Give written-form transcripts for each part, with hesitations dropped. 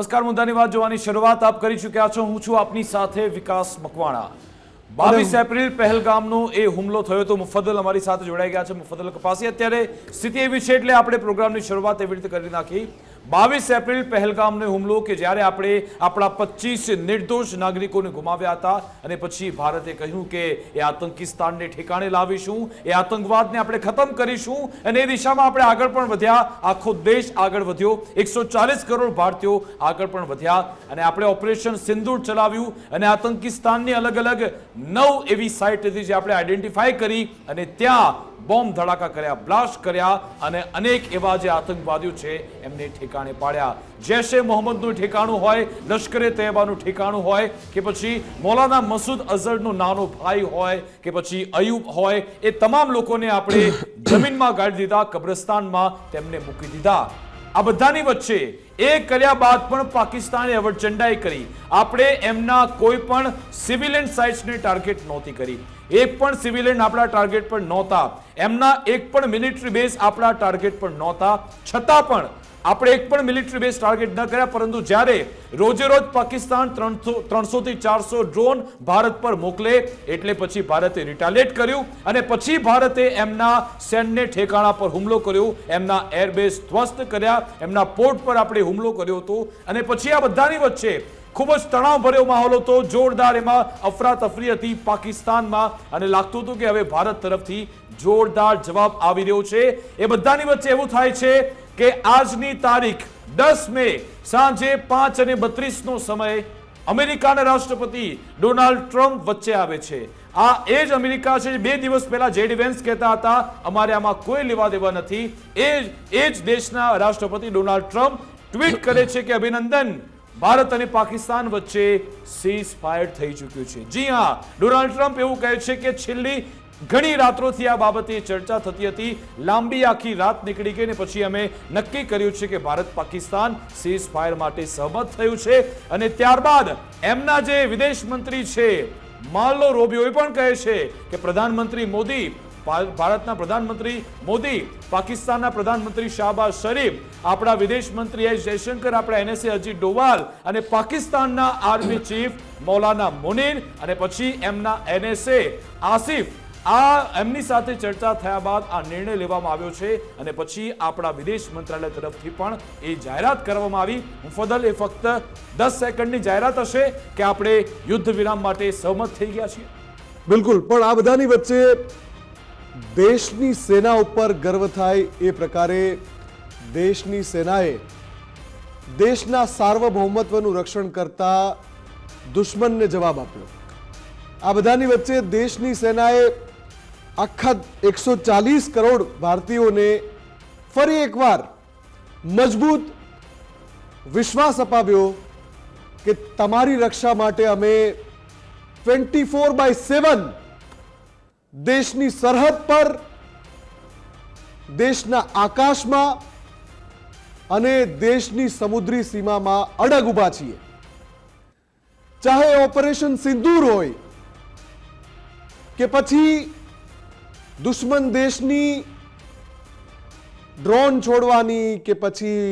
નમસ્કાર, મુદ્દાની વાત જોવાની શરૂઆત આપ કરી ચૂક્યા છો. હું છું આપની સાથે વિકાસ મકવાણા. 22 એપ્રિલ પહેલગામનો એ હુમલો થયો તો મુફદ્દલ અમારી સાથે જોડાઈ ગયા છે. મુફદ્દલ કપાસી, અત્યારે સ્થિતિ એવી છે એટલે આપણે પ્રોગ્રામની શરૂઆત એવી રીતે કરી નાખી. 22 એપ્રિલ પહેલગામનો હુમલો કે જ્યારે આપણે આપણા 25 નિર્દોષ નાગરિકોને ગુમાવ્યા હતા અને પછી ભારતે કહ્યું કે એ આતંકિસ્તાનને ઠેકાણે લાવીશું, એ આતંકવાદને આપણે ખતમ કરીશું અને એ દિશામાં આપણે આગળ પણ વધ્યા. આખો દેશ આગળ વધ્યો, 140 કરોડ ભારતીયો આગળ પણ વધ્યા અને આપણે ઓપરેશન સિંદૂર ચલાવ્યું અને આતંકિસ્તાનની અલગ અલગ 9 એવી સાઇટ હતી જે આપણે આઈડેન્ટિફાઈ કરી અને ત્યાં બોમ્બ ધડાકા કર્યા, બ્લાસ્ટ કર્યા અને અનેક એવા જે આતંકવાદીઓ છે એમને ઠેકાણે પાડ્યા. જૈશ એ મોહમ્મદનું ઠેકાણું હોય, લશ્કરે તૈયબાનું ઠેકાણું હોય કે પછી મૌલાના મસૂદ અઝહરનો નાનો ભાઈ હોય કે પછી અયુબ હોય, એ તમામ લોકોને આપણે જમીનમાં ગાળી દીધા, કબ્રસ્તાનમાં તેમને મૂકી દીધા. આ બધાની વચ્ચે એ કર્યા બાદ પણ પાકિસ્તાને અવરચંડાઈ કરી. આપણે એમના કોઈ પણ સિવિલિયન સાઇટ્સને ટાર્ગેટ નહોતી કરી, એક પણ સિવિલિયન આપણા ટાર્ગેટ પર નહોતા, એમના એક પણ મિલિટરી બેઝ આપણા ટાર્ગેટ પર નહોતા. છતાં પણ આપણે એક પણ મિલિટરી બેઝ ટાર્ગેટ ન કર્યા. પરંતુ જ્યારે રોજે રોજ પાકિસ્તાન 300 થી 400 ડ્રોન ભારત પર મોકલે એટલે પછી ભારતે રિટાલિએટ કર્યું અને પછી ભારતે એમના સૈન્ય ઠેકાણા પર હુમલો કર્યો, એમના એરબેઝ ધ્વસ્ત કર્યા, એમના પોર્ટ પર આપણે હુમલો કર્યો હતો. અને પછી આ બધાની વચ્ચે ખૂબ જ તણાવભર્યો માહોલ હતો, જોરદાર એમાં અફરાતફરી હતી પાકિસ્તાનમાં અને લાગતું હતું કે હવે ભારત તરફથી જોરદાર જવાબ આવી રહ્યો છે. એ બધાની વચ્ચે એવું થાય છે કે આજની તારીખ 10 મે સાંજે 5:32 નો સમય અમેરિકાના રાષ્ટ્રપતિ ડોનાલ્ડ ટ્રમ્પ વચ્ચે આવે છે. આ એ જ અમેરિકા છે 2 દિવસ પહેલા જેડી વેન્સ કહેતા હતા અમારે આમાં કોઈ લેવા દેવા નથી. એ જ દેશના રાષ્ટ્રપતિ ડોનાલ્ડ ટ્રમ્પ ટ્વીટ કરે છે કે અભિનંદન, ભારત અને પાકિસ્તાન વચ્ચે સીઝ ફાયર થઈ ચૂક્યું છે. જી હા, ડોનાલ્ડ ટ્રમ્પ એવું કહે છે કે છેલ્લી ઘણી રાત્રોથી આ બાબતે ચર્ચા થતી હતી, લાંબી આખી રાત નીકળી ગઈ ને પછી અમે નક્કી કર્યું છે કે ભારત પાકિસ્તાન સીઝ ફાયર માટે સહમત થયું છે. અને ત્યારબાદ એમના જે વિદેશ મંત્રી છે માર્લો રોબિયો એ પણ કહે છે કે પ્રધાનમંત્રી મોદી, ભારતના પ્રધાનમંત્રી મોદી, પાકિસ્તાનના પ્રધાનમંત્રી શાહબાઝ શરીફ, આપણા વિદેશ મંત્રી એસ જયશંકર, આપણા એનએસએ અજીત ડોવાલ અને પાકિસ્તાનના આર્મી ચીફ મૌલાના મુનીર અને પછી એમના એનએસએ આસિફ, આ એમની સાથે ચર્ચા થયા બાદ આ નિર્ણય લેવામાં આવ્યો છે. અને પછી આપણા વિદેશ મંત્રાલય તરફથી પણ એ જાહેરાત કરવામાં આવી. મુફદ્દલ, એ ફક્ત 10 સેકન્ડની જાહેરાત હશે કે આપણે યુદ્ધ વિરામ માટે સહમત થઈ ગયા છીએ. બિલકુલ, પણ આ બધાની વચ્ચે દેશની સેના ઉપર ગર્વ થાય એ પ્રકારે દેશની સેનાએ દેશના સાર્વભૌમત્વનું રક્ષણ કરતા દુશ્મનને જવાબ આપ્યો. આ બધાની વચ્ચે દેશની સેનાએ આખા 140 કરોડ ભારતીયોને ફરી એકવાર મજબૂત વિશ્વાસ અપાવ્યો કે તમારી રક્ષા માટે અમે 24/7 દેશની સરહદ પર, દેશના આકાશમાં અને દેશની સમુદ્રી સીમામાં અડગ ઊભા છીએ. ચાહે ઓપરેશન સિંદૂર હોય કે પછી દુશ્મન દેશની ડ્રોન છોડવાની કે પછી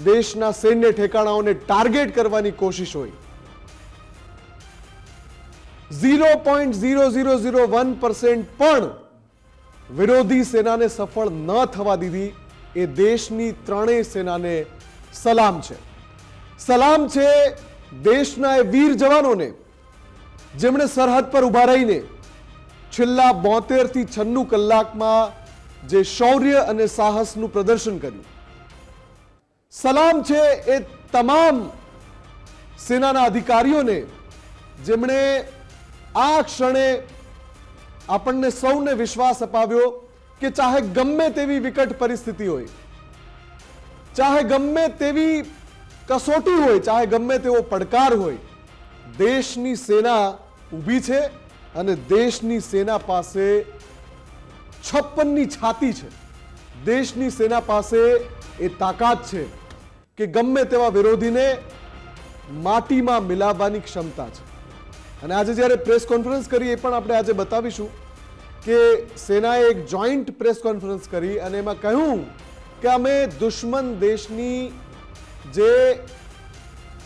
દેશના સૈન્ય ઠેકાણાઓને ટાર્ગેટ કરવાની કોશિશ હોય, 0.0001% પણ વિરોધી સેનાને સફળ ન થવા દીધી. એ દેશની ત્રણેય સેનાને સલામ છે. સલામ છે દેશના એ વીર જવાનોને જેમણે સરહદ પર ઉભા રહીને છેલ્લા 72 થી 96 કલાકમાં જે શૌર્ય અને સાહસનું પ્રદર્શન કર્યું. સલામ છે એ તમામ સેનાના અધિકારીઓને જેમણે આ ક્ષણે આપણને સૌને વિશ્વાસ અપાવ્યો કે ચાહે ગમે તેવી વિકટ પરિસ્થિતિ હોય, ચાહે ગમે તેવી કસોટી હોય, ચાહે ગમે તેવો પડકાર હોય, દેશની સેના ઊભી છે અને દેશની સેના પાસે 56ની છાતી છે. દેશની સેના પાસે એ તાકાત છે કે ગમે તેવા વિરોધીને માટીમાં મિલાવવાની ક્ષમતા છે. અને આજે જ્યારે પ્રેસ કોન્ફરન્સ કરી એ પણ આપણે આજે બતાવીશું કે સેનાએ એક જોઈન્ટ પ્રેસ કોન્ફરન્સ કરી અને એમાં કહ્યું કે અમે દુશ્મન દેશની જે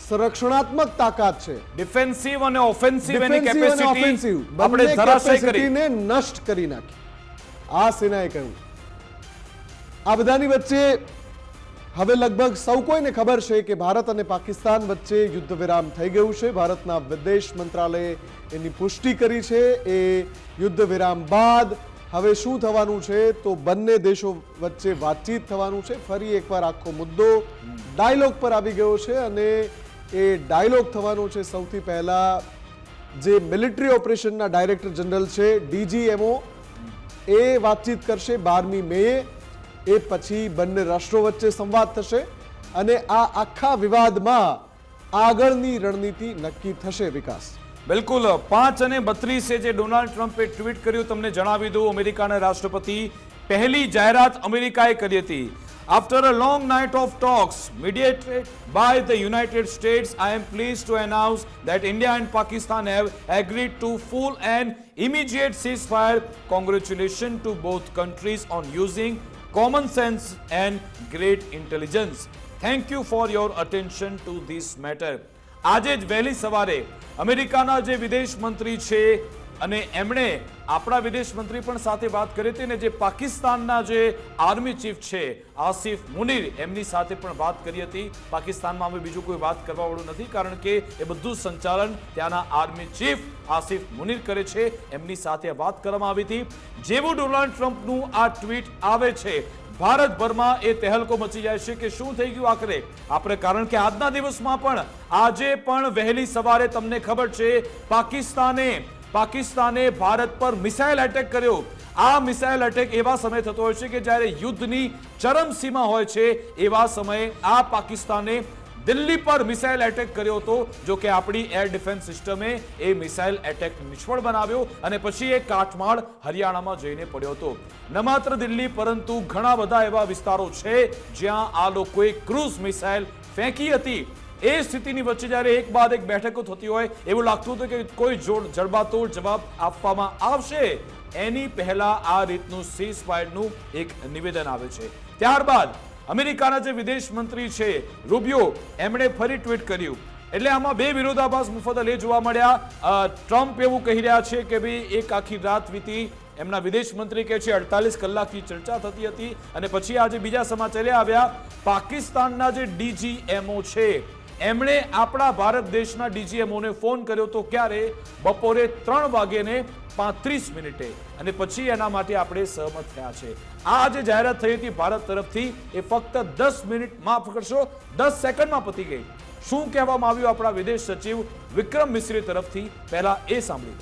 સંરક્ષણાત્મક તાકાત છે, ડિફેન્સિવ અને ઓફેન્સિવ એની ડિફેન્સિવ અને કેપેસિટી ઓફેન્સિવ આપણે બંને ધરાશય કરી. કેપેસિટીને નષ્ટ કરી નાખી, આ સેનાએ કહ્યું. આ બધાની વચ્ચે હવે લગભગ સૌ કોઈને ખબર છે કે ભારત અને પાકિસ્તાન વચ્ચે યુદ્ધ વિરામ થઈ ગયું છે. ભારતના વિદેશ મંત્રાલયે એની પુષ્ટિ કરી છે. એ યુદ્ધ વિરામ બાદ હવે શું થવાનું છે તો બંને દેશો વચ્ચે વાતચીત થવાનું છે. ફરી એકવાર આખો મુદ્દો ડાયલોગ પર આવી ગયો છે અને એ ડાયલોગ થવાનો છે સૌથી પહેલા જે મિલિટરી ઓપરેશનના ડાયરેક્ટર જનરલ છે DGMO, એ વાતચીત કરશે 12મી મેએ. એ પછી બંને રાષ્ટ્રો વચ્ચે સંવાદ થશે અને આ આખા વિવાદમાં આગળની રણનીતિ નક્કી થશે. વિકાસ, બિલકુલ 5 અને 32 જે ડોનાલ્ડ ટ્રમ્પે ટ્વીટ કર્યું તમને જણાવી દઉં. અમેરિકાના રાષ્ટ્રપતિ પહેલી જાહેરાત અમેરિકાએ કરી હતી. After a long night of talks mediated by the United States, I am pleased to announce that India and Pakistan have agreed to full and immediate ceasefire. Congratulations to both countries on using common sense and great intelligence. Thank you for your attention to this matter. આજે જ વહેલી સવારે અમેરિકાના જે વિદેશ મંત્રી છે અને એમણે આપણા વિદેશ મંત્રી પણ સાથે વાત કરી હતી ને જે પાકિસ્તાનના જે આર્મી ચીફ છે આસિફ મુનીર એમની સાથે પણ વાત કરી હતી. પાકિસ્તાનમાં હવે બીજું કોઈ વાત કરવા વાળું નથી કારણ કે એ બધું સંચાલન ત્યાંના આર્મી ચીફ આસિફ મુનીર કરે છે. એમની સાથે વાત કરવામાં આવી હતી. જેવું ડોનાલ્ડ ટ્રમ્પનું આ ટ્વીટ આવે છે ભારતભરમાં એ તહેલકો મચી જાય છે કે શું થઈ ગયું આખરે આપણે, કારણ કે આજના દિવસમાં પણ આજે પણ વહેલી સવારે તમને ખબર છે પાકિસ્તાને ભારત પર મિસાઇલ એટેક કર્યો. આ મિસાઇલ એટેક એવા સમયે થતો હોય છે કે જ્યારે યુદ્ધની ચરમસીમા હોય છે. એવા સમયે આ પાકિસ્તાને દિલ્હી પર મિસાઇલ એટેક કર્યો હતો. જો કે આપણી એર ડિફેન્સ સિસ્ટમે એ મિસાઇલ એટેક નિષ્ફળ બનાવ્યો અને પછી એ કાટમાળ હરિયાણામાં જઈને પડ્યો હતો. ન માત્ર દિલ્હી પરંતુ ઘણા બધા એવા વિસ્તારો છે જ્યાં આ લોકોએ ક્રૂઝ મિસાઇલ ફેંકી હતી. એ સ્થિતિની વચ્ચે જ્યારે એક બાદ એક બેઠકો થતી હોય એવું લાગતું હતું કે કોઈ જડબાતોડ જવાબ આપવામાં આવશે. એની પહેલા આ રીતનું સીઝફાયરનું એક નિવેદન આવે છે. ત્યારબાદ અમેરિકાના જે વિદેશ મંત્રી છે રૂબિયો એમણે ફરી ટ્વીટ કર્યું. એટલે આમાં બે વિરોધાભાસ મુફદ્દલ એ જોવા મળ્યા. ટ્રમ્પ એવું કહી રહ્યા છે કે ભાઈ એક આખી રાત વીતી, એમના વિદેશ મંત્રી કહે છે 48 કલાકની ચર્ચા થતી હતી અને પછી આજે બીજા સમાચાર આવ્યા. પાકિસ્તાનના જે DGMO છે એમણે આપણા ભારત દેશના DGMOને ફોન કર્યો તો ક્યારે? બપોરે 3:35 અને પછી એના માટે આપણે સહમત થયા છે. આ જે જાહેરાત થઈ હતી ભારત તરફથી એ ફક્ત 10 મિનિટ, માફ કરશો 10 સેકન્ડમાં પતી ગઈ. શું કહેવામાં આવ્યું આપણા વિદેશ સચિવ વિક્રમ મિશ્રી તરફથી, પહેલા એ સાંભળ્યું.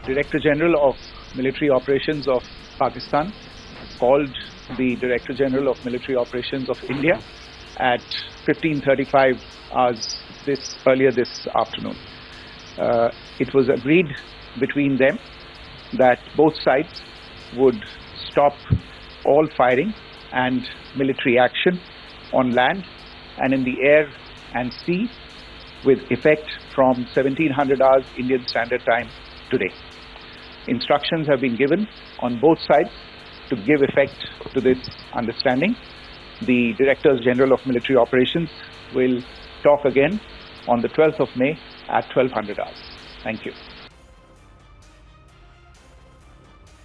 Director General of Military Operations of Pakistan called the Director General of Military Operations of India at 15:35 hours earlier this afternoon. It was agreed between them that both sides would stop all firing and military action on land and in the air and sea with effect from 1700 hours Indian Standard Time today. Instructions have been given on both sides to give effect to this understanding. The Directors General of Military Operations will talk again on the 12th of May at 1200 hours. Thank you.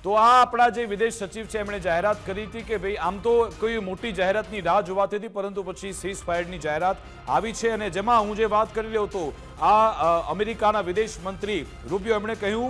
તો આ આપણા જે વિદેશ સચિવ છે એમણે જાહેરાત કરી હતી કે ભાઈ આમ તો કોઈ મોટી જાહેરાતની રાહ જોવાતી હતી પરંતુ પછી સીઝ ફાયરની જાહેરાત આવી છે અને જેમાં હું જે વાત કરી રહ્યો હતો આ અમેરિકાના વિદેશ મંત્રી રૂબિયો એમણે કહ્યું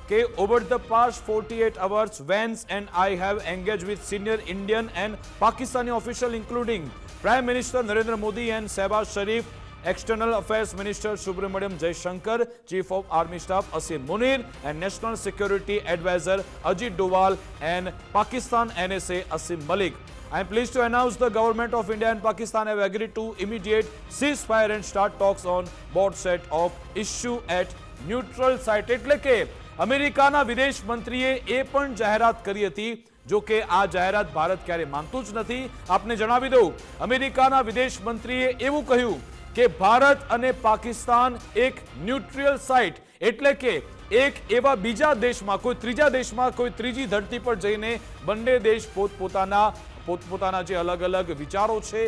કે over the past 48 hours Vance and I have engaged with senior Indian and Pakistani officials including Prime Minister Narendra Modi and Shehbaz Sharif, External Affairs Minister Subramaniam Jaishankar, Chief of Army Staff Asim Munir and National Security Advisor Ajit Doval and Pakistan NSA Asim Malik. I am pleased to announce the government of India and Pakistan have agreed to immediate ceasefire and start talks on board set of issue at neutral site. એટલે કે અમેરિકાના વિદેશ મંત્રીએ એ પણ જાહેરાત કરી હતી. જો કે આ જાહેરાત ભારત ક્યારે માનતું જ નથી. આપને જણાવી દઉં અમેરિકાના વિદેશ મંત્રીએ એવું કહ્યું કે ભારત અને પાકિસ્તાન એક ન્યુટ્રલ સાઇટ એટલે કે એક એવા બીજા દેશમાં કોઈ ત્રીજા દેશમાં કોઈ ત્રીજી ધરતી પર જઈને બંને દેશ પોતપોતાના પોતપોતાના જે અલગ અલગ વિચારો છે,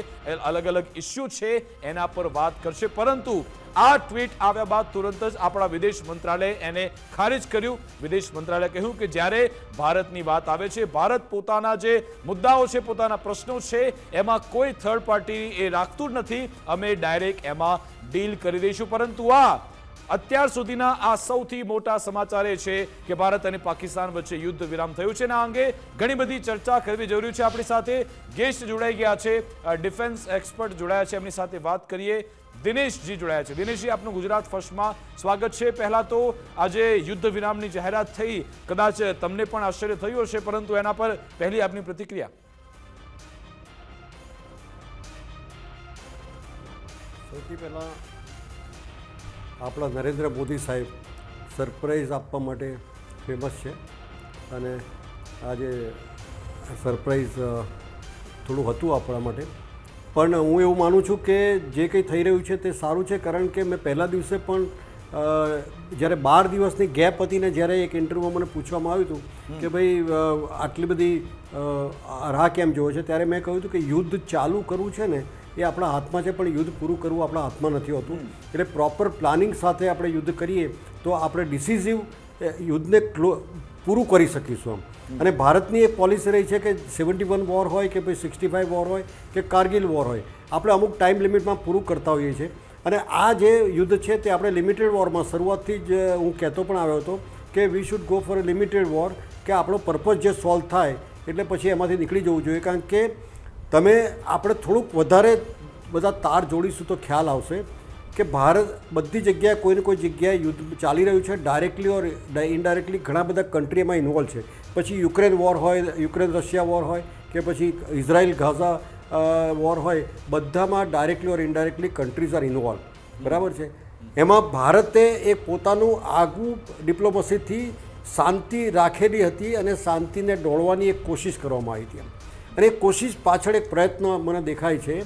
અલગ અલગ ઇસ્યુ છે એના પર વાત કરશે. પરંતુ આ ટ્વીટ આવ્યા બાદ તુરંત જ આપણા વિદેશ મંત્રાલયે એને ખારિજ કર્યું. વિદેશ મંત્રાલયે કહ્યું કે જ્યારે ભારતની વાત આવે છે, ભારત પોતાના જે મુદ્દાઓ છે, પોતાના પ્રશ્નો છે, એમાં કોઈ થર્ડ પાર્ટી એ રાખતું જ નથી. અમે ડાયરેક્ટ એમાં ડીલ કરી દઈશું. પરંતુ અત્યાર સુધીના આ સૌથી મોટા સમાચાર એ છે કે ભારત અને પાકિસ્તાન વચ્ચે યુદ્ધ વિરામ થયું છે. આ અંગે ઘણી બધી ચર્ચા કરવી જરૂરી છે. આપણી સાથે ગેસ્ટ જોડાઈ ગયા છે, ડિફેન્સ એક્સપર્ટ જોડાયા છે, એમની સાથે વાત કરીએ. દિનેશજી જોડાયા છે. દિનેશજી, આપનું ગુજરાત ફર્સ્ટમાં સ્વાગત છે. પહેલા તો આજે યુદ્ધ વિરામની જાહેરાત થઈ, કદાચ તમને પણ આશ્ચર્ય થયું હશે, પરંતુ એના પર પહેલી આપની પ્રતિક્રિયા. સૌથી પહેલાં આપણા નરેન્દ્ર મોદી સાહેબ સરપ્રાઈઝ આપવા માટે ફેમસ છે અને આજે સરપ્રાઈઝ થોડું હતું આપણા માટે. પણ હું એવું માનું છું કે જે કંઈ થઈ રહ્યું છે તે સારું છે, કારણ કે મેં પહેલા દિવસે પણ જ્યારે 12 દિવસની ગેપ હતી ને જ્યારે એક ઇન્ટરવ્યૂમાં મને પૂછવામાં આવ્યું હતું કે ભાઈ આટલી બધી રાહ કેમ જોવે છે, ત્યારે મેં કહ્યું હતું કે યુદ્ધ ચાલુ કરવું છે ને એ આપણા હાથમાં છે, પણ યુદ્ધ પૂરું કરવું આપણા હાથમાં નથી હોતું. એટલે પ્રોપર પ્લાનિંગ સાથે આપણે યુદ્ધ કરીએ તો આપણે ડિસિઝિવ યુદ્ધને પૂરું કરી શકીશું. અને ભારતની એક પોલિસી રહી છે કે 71 વોર હોય કે ભાઈ 65 વોર હોય કે કારગિલ વોર હોય, આપણે અમુક ટાઈમ લિમિટમાં પૂરું કરતા હોઈએ છીએ. અને આ જે યુદ્ધ છે તે આપણે લિમિટેડ વોરમાં શરૂઆતથી જ હું કહેતો પણ આવ્યો હતો કે we should go for a limited war, કે આપણો પર્પઝ જે સોલ્વ થાય એટલે પછી એમાંથી નીકળી જવું જોઈએ. કારણ કે આપણે થોડુંક વધારે બધા તાર જોડીશું તો ખ્યાલ આવશે કે ભારત બધી જગ્યાએ કોઈને કોઈ જગ્યાએ યુદ્ધ ચાલી રહ્યું છે, ડાયરેક્ટલી ઓર ઇનડાયરેક્ટલી ઘણા બધા કન્ટ્રી એમાં ઇન્વોલ્વ છે. પછી યુક્રેન વોર હોય, યુક્રેન રશિયા વોર હોય કે પછી ઇઝરાયલ ગાઝા વોર હોય, બધામાં ડાયરેક્ટલી ઓર ઇનડાયરેક્ટલી કન્ટ્રીઝ આર ઇન્વોલ્વ. બરાબર છે. એમાં ભારતે એક પોતાનું આગવું ડિપ્લોમસીથી શાંતિ રાખેલી હતી અને શાંતિને ડોળવાની એક કોશિશ કરવામાં આવી હતી. અને એ કોશિશ પાછળ એક પ્રયત્ન મને દેખાય છે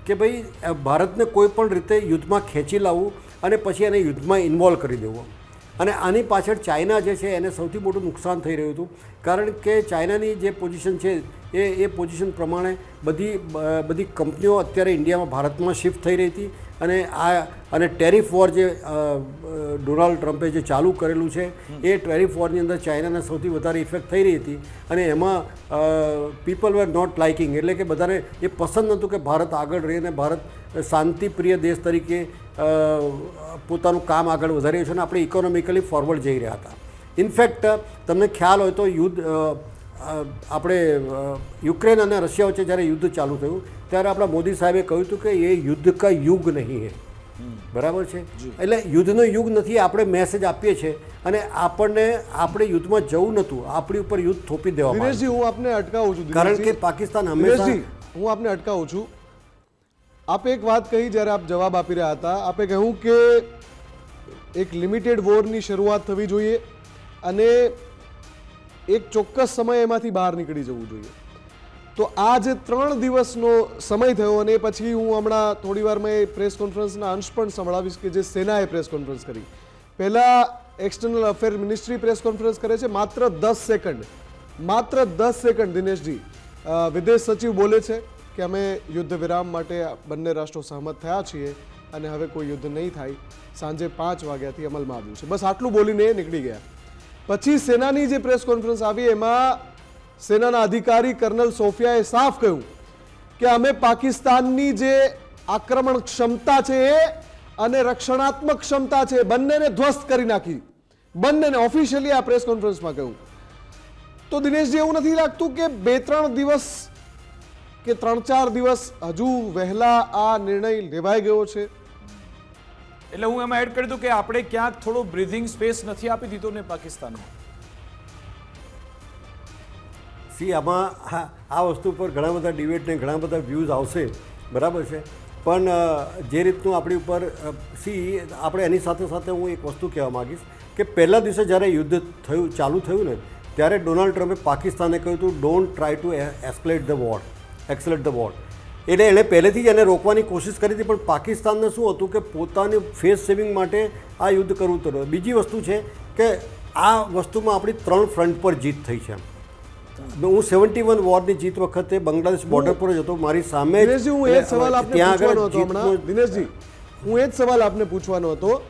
કે ભાઈ ભારતને કોઈ પણ રીતે યુદ્ધમાં ખેંચી લાવવું અને પછી એને યુદ્ધમાં ઇન્વોલ્વ કરી દેવું. અને આની પાછળ ચાઇના જે છે એને સૌથી મોટું નુકસાન થઈ રહ્યું હતું, કારણ કે ચાઇનાની જે પોઝિશન છે એ પોઝિશન પ્રમાણે બધી કંપનીઓ અત્યારે ઇન્ડિયામાં ભારતમાં શિફ્ટ થઈ રહી હતી. અને ટેરિફ વોર જે ડોનાલ્ડ ટ્રમ્પે જે ચાલુ કરેલું છે એ ટેરિફ વોરની અંદર ચાઇનાને સૌથી વધારે ઇફેક્ટ થઈ રહી હતી. અને એમાં પીપલ વેર નોટ લાઇકિંગ, એટલે કે બધાને એ પસંદ નહોતું કે ભારત આગળ રહીને ભારત શાંતિપ્રિય દેશ તરીકે પોતાનું કામ આગળ વધારી રહ્યું છે અને આપણે ઇકોનોમિકલી ફોરવર્ડ જઈ રહ્યા હતા. ઇનફેક્ટ તમને ખ્યાલ હોય તો આપણે યુક્રેન અને રશિયા વચ્ચે જ્યારે યુદ્ધ ચાલુ થયું ત્યારે આપણા મોદી સાહેબે કહ્યું હતું કે એ યુદ્ધ કા યુગ નહીં હે. બરાબર છે. એટલે યુદ્ધનો યુગ નથી, આપણે મેસેજ આપીએ છીએ અને આપણે યુદ્ધમાં જવું નહોતું, આપણી ઉપર યુદ્ધ થોપી દેવામાં. દિનેશજી, હું આપને અટકાવું છું, કારણ કે પાકિસ્તાન હંમેશા હું આપને અટકાવું છું. આપે એક વાત કહી જ્યારે આપ જવાબ આપી રહ્યા હતા, આપે કહ્યું કે એક લિમિટેડ વોરની શરૂઆત થવી જોઈએ અને એક ચોક્કસ સમય એમાંથી બહાર નીકળી જવું જોઈએ. તો આ જે 3 દિવસનો સમય થયો અને પછી હું હમણાં થોડી વારમાં એ પ્રેસ કોન્ફરન્સના અંશ પણ સંભળાવીશ કે જે સેનાએ પ્રેસ કોન્ફરન્સ કરી. પહેલાં external affair ministry press conference કરે છે, માત્ર 10 સેકન્ડ દિનેશજી વિદેશ સચિવ બોલે છે કે અમે યુદ્ધ વિરામ માટે બંને રાષ્ટ્રો સહમત થયા છીએ અને હવે કોઈ યુદ્ધ નહીં થાય, સાંજે 5 વાગ્યાથી અમલમાં આવ્યું છે. બસ આટલું બોલીને નીકળી ગયા. પછી સેનાની જે પ્રેસ કોન્ફરન્સ આવી એમાં સેનાના અધિકારી કર્નલ સોફિયાએ સાફ કહ્યું કે અમે પાકિસ્તાનની જે આક્રમણ ક્ષમતા છે એ અને રક્ષણાત્મક ક્ષમતા છે બંનેને ધ્વસ્ત કરી નાખી, બંનેને ઓફિશિયલી આ પ્રેસ કોન્ફરન્સમાં કહ્યું. તો દિનેશજી, એવું નથી લાગતું કે 2-3 દિવસ કે 3-4 દિવસ હજુ વહેલા આ નિર્ણય લેવાઈ ગયો છે? એટલે હું એમાં એડ કરી દઉં કે આપણે ક્યાંક થોડો બ્રીધિંગ સ્પેસ નથી આપી દીધો ને પાકિસ્તાનમાં. આમાં આ વસ્તુ પર ઘણા બધા ડિબેટ ને ઘણા બધા વ્યૂઝ આવશે. બરાબર છે. પણ જે રીતનું આપણી ઉપર આપણે એની સાથે સાથે હું એક વસ્તુ કહેવા માગીશ કે પહેલા દિવસે જ્યારે યુદ્ધ ચાલુ થયું ને ત્યારે ડોનાલ્ડ ટ્રમ્પે પાકિસ્તાને કહ્યું હતું don't try to escalate the war. એટલે એણે પહેલેથી જ એને રોકવાની કોશિશ કરી હતી, પણ પાકિસ્તાનને શું હતું કે પોતાની ફેસ સેવિંગ માટે આ યુદ્ધ કરવું હતું. બીજી વસ્તુ છે કે આ વસ્તુમાં આપણી 3 ફ્રન્ટ પર જીત થઈ છે. હું 71 વોરની જીત વખતે બાંગ્લાદેશ બોર્ડર પર જ હતો, મારી સામે જ દિનેશજી, હું એ જ સવાલ આપને ત્યાં આગળ પૂછવાનો હતો હમણાં. જીતનો- દિનેશજી, હું એ જ સવાલ આપને પૂછવાનો હતો